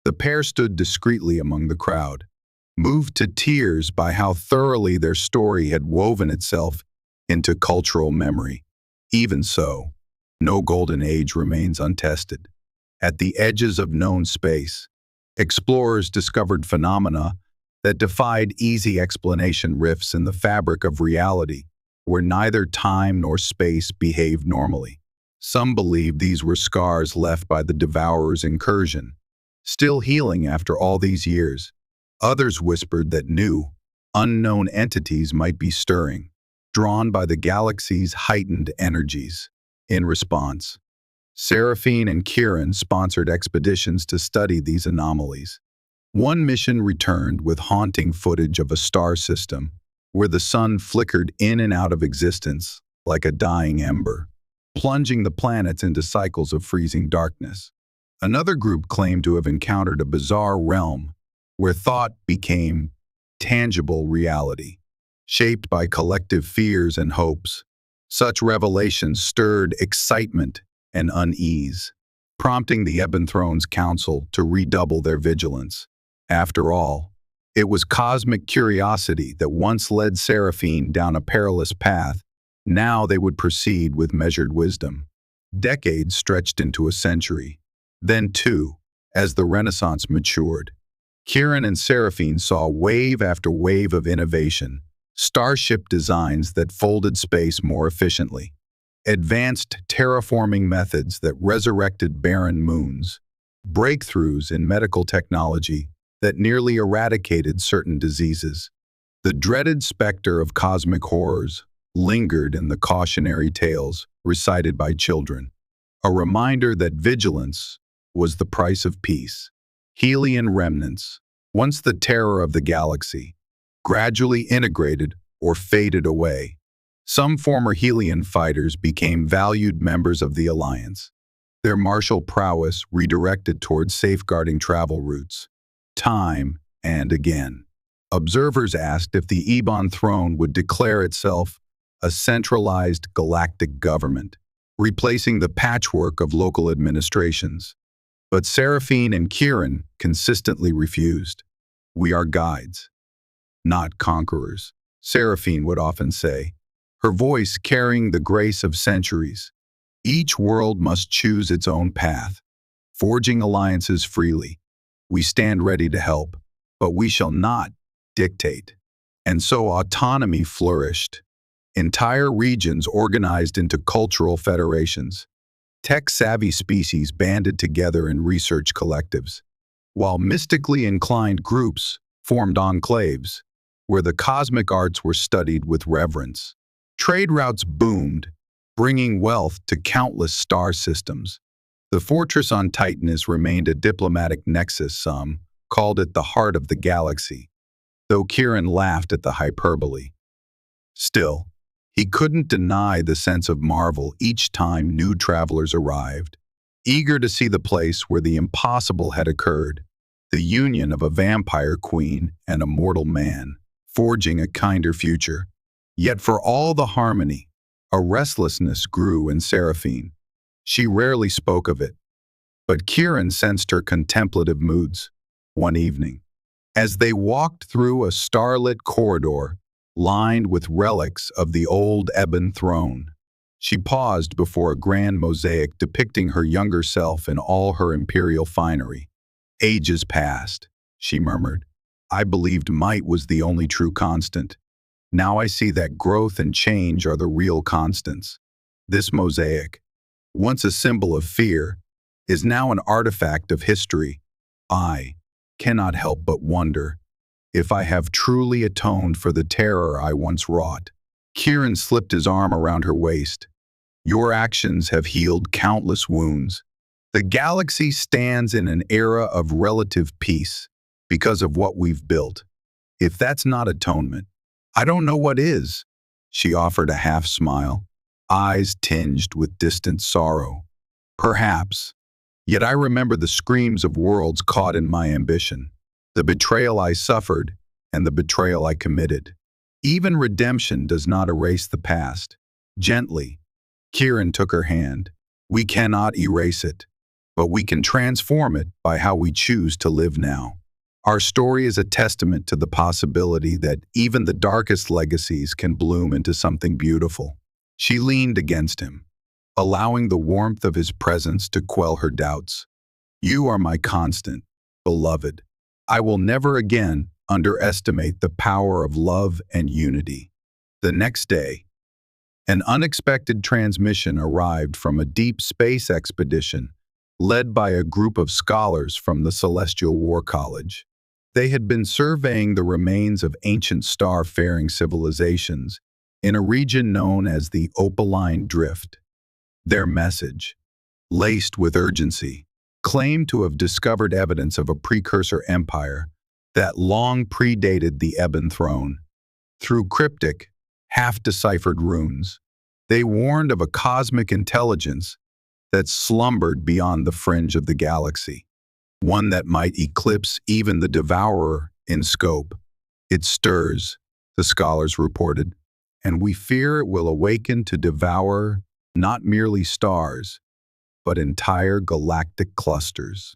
The pair stood discreetly among the crowd, moved to tears by how thoroughly their story had woven itself into cultural memory. Even so, no golden age remains untested. At the edges of known space, explorers discovered phenomena that defied easy explanation rifts in the fabric of reality, where neither time nor space behaved normally. Some believed these were scars left by the Devourer's incursion, still healing after all these years. Others whispered that new, unknown entities might be stirring, drawn by the galaxy's heightened energies. In response, Seraphine and Kieran sponsored expeditions to study these anomalies. One mission returned with haunting footage of a star system where the sun flickered in and out of existence like a dying ember, plunging the planets into cycles of freezing darkness. Another group claimed to have encountered a bizarre realm where thought became tangible reality, shaped by collective fears and hopes. Such revelations stirred excitement and unease, prompting the Ebon Throne's council to redouble their vigilance. After all, it was cosmic curiosity that once led Seraphine down a perilous path. Now they would proceed with measured wisdom. Decades stretched into a century. Then, too, as the Renaissance matured, Kieran and Seraphine saw wave after wave of innovation, starship designs that folded space more efficiently, advanced terraforming methods that resurrected barren moons, breakthroughs in medical technology that nearly eradicated certain diseases. The dreaded specter of cosmic horrors lingered in the cautionary tales recited by children, a reminder that vigilance was the price of peace. Helian remnants, once the terror of the galaxy, gradually integrated or faded away. Some former Helian fighters became valued members of the Alliance, their martial prowess redirected towards safeguarding travel routes. Time and again, observers asked if the Ebon Throne would declare itself a centralized galactic government, replacing the patchwork of local administrations. But Seraphine and Kieran consistently refused. "We are guides, not conquerors," Seraphine would often say, her voice carrying the grace of centuries. "Each world must choose its own path, forging alliances freely. We stand ready to help, but we shall not dictate." And so autonomy flourished. Entire regions organized into cultural federations. Tech-savvy species banded together in research collectives, while mystically inclined groups formed enclaves, where the cosmic arts were studied with reverence. Trade routes boomed, bringing wealth to countless star systems. The fortress on Titanis remained a diplomatic nexus. Some called it the heart of the galaxy, though Kieran laughed at the hyperbole. Still, he couldn't deny the sense of marvel each time new travelers arrived, eager to see the place where the impossible had occurred, the union of a vampire queen and a mortal man, forging a kinder future. Yet for all the harmony, a restlessness grew in Seraphine. She rarely spoke of it, but Kieran sensed her contemplative moods. One evening, as they walked through a starlit corridor lined with relics of the old Ebon Throne, she paused before a grand mosaic depicting her younger self in all her imperial finery. "Ages past," she murmured. "I believed might was the only true constant. Now I see that growth and change are the real constants. This mosaic, once a symbol of fear, is now an artifact of history. I cannot help but wonder if I have truly atoned for the terror I once wrought." Kieran slipped his arm around her waist. "Your actions have healed countless wounds. The galaxy stands in an era of relative peace because of what we've built. If that's not atonement, I don't know what is." She offered a half smile, eyes tinged with distant sorrow. "Perhaps. Yet I remember the screams of worlds caught in my ambition, the betrayal I suffered, and the betrayal I committed. Even redemption does not erase the past." Gently, Kieran took her hand. "We cannot erase it, but we can transform it by how we choose to live now. Our story is a testament to the possibility that even the darkest legacies can bloom into something beautiful." She leaned against him, allowing the warmth of his presence to quell her doubts. "You are my constant, beloved. I will never again underestimate the power of love and unity. The next day, an unexpected transmission arrived from a deep space expedition led by a group of scholars from the Celestial War College. They had been surveying the remains of ancient star-faring civilizations in a region known as the Opaline Drift. Their message, laced with urgency, claimed to have discovered evidence of a precursor empire that long predated the Ebon Throne. Through cryptic, half-deciphered runes, they warned of a cosmic intelligence that slumbered beyond the fringe of the galaxy, one that might eclipse even the Devourer in scope. It stirs, the scholars reported, and we fear it will awaken to devour not merely stars, but entire galactic clusters.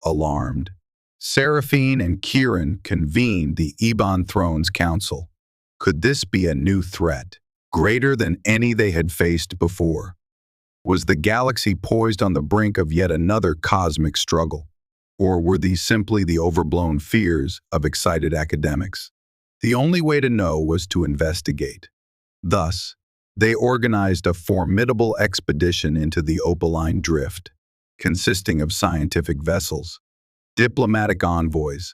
Alarmed, Seraphine and Kieran convened the Ebon Throne's council. Could this be a new threat, greater than any they had faced before? Was the galaxy poised on the brink of yet another cosmic struggle? Or were these simply the overblown fears of excited academics? The only way to know was to investigate. Thus, they organized a formidable expedition into the Opaline Drift, consisting of scientific vessels, diplomatic envoys,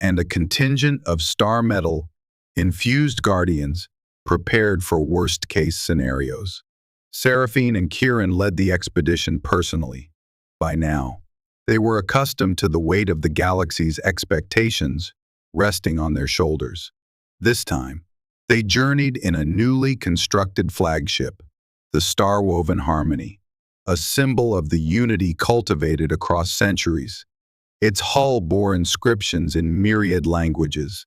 and a contingent of star metal-infused guardians prepared for worst-case scenarios. Seraphine and Kieran led the expedition personally. By now, they were accustomed to the weight of the galaxy's expectations resting on their shoulders. This time, they journeyed in a newly constructed flagship, the Star-Woven Harmony, a symbol of the unity cultivated across centuries. Its hull bore inscriptions in myriad languages,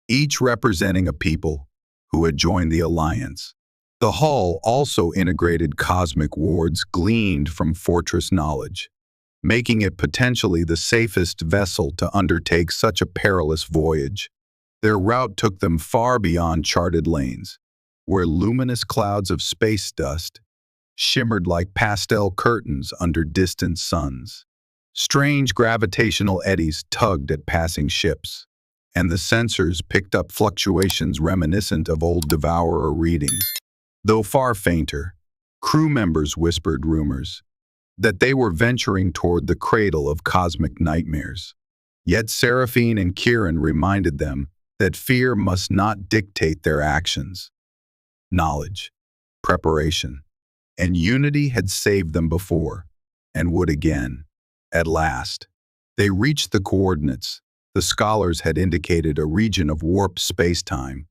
each representing a people who had joined the alliance. The hull also integrated cosmic wards gleaned from fortress knowledge, making it potentially the safest vessel to undertake such a perilous voyage. Their route took them far beyond charted lanes, where luminous clouds of space dust shimmered like pastel curtains under distant suns. Strange gravitational eddies tugged at passing ships, and the sensors picked up fluctuations reminiscent of old Devourer readings. Though far fainter, crew members whispered rumors that they were venturing toward the cradle of cosmic nightmares. Yet Seraphine and Kieran reminded them that fear must not dictate their actions. Knowledge, preparation, and unity had saved them before, and would again. At last, they reached the coordinates the scholars had indicated, a region of warped space-time,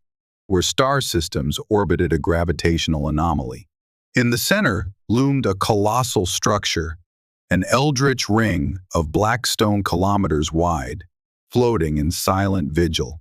where star systems orbited a gravitational anomaly. In the center loomed a colossal structure, an eldritch ring of black stone kilometers wide, floating in silent vigil.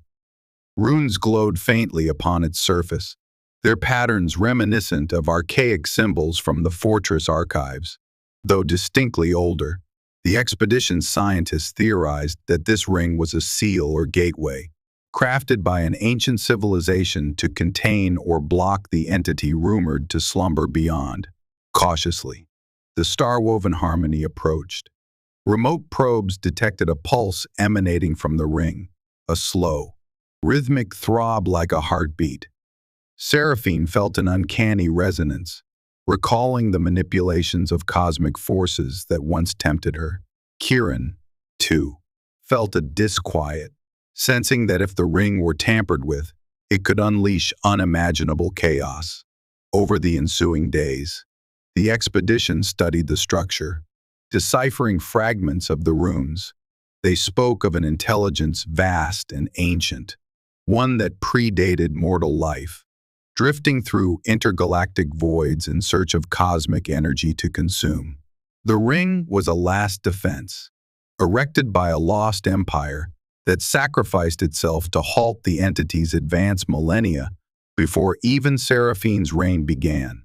Runes glowed faintly upon its surface, their patterns reminiscent of archaic symbols from the fortress archives. Though distinctly older, the expedition's scientists theorized that this ring was a seal or gateway, crafted by an ancient civilization to contain or block the entity rumored to slumber beyond. Cautiously, the Star-Woven Harmony approached. Remote probes detected a pulse emanating from the ring, a slow, rhythmic throb like a heartbeat. Seraphine felt an uncanny resonance, recalling the manipulations of cosmic forces that once tempted her. Kieran, too, felt a disquiet, sensing that if the ring were tampered with, it could unleash unimaginable chaos. Over the ensuing days, the expedition studied the structure, deciphering fragments of the runes. They spoke of an intelligence vast and ancient, one that predated mortal life, drifting through intergalactic voids in search of cosmic energy to consume. The ring was a last defense, erected by a lost empire that sacrificed itself to halt the entity's advance millennia before even Seraphine's reign began.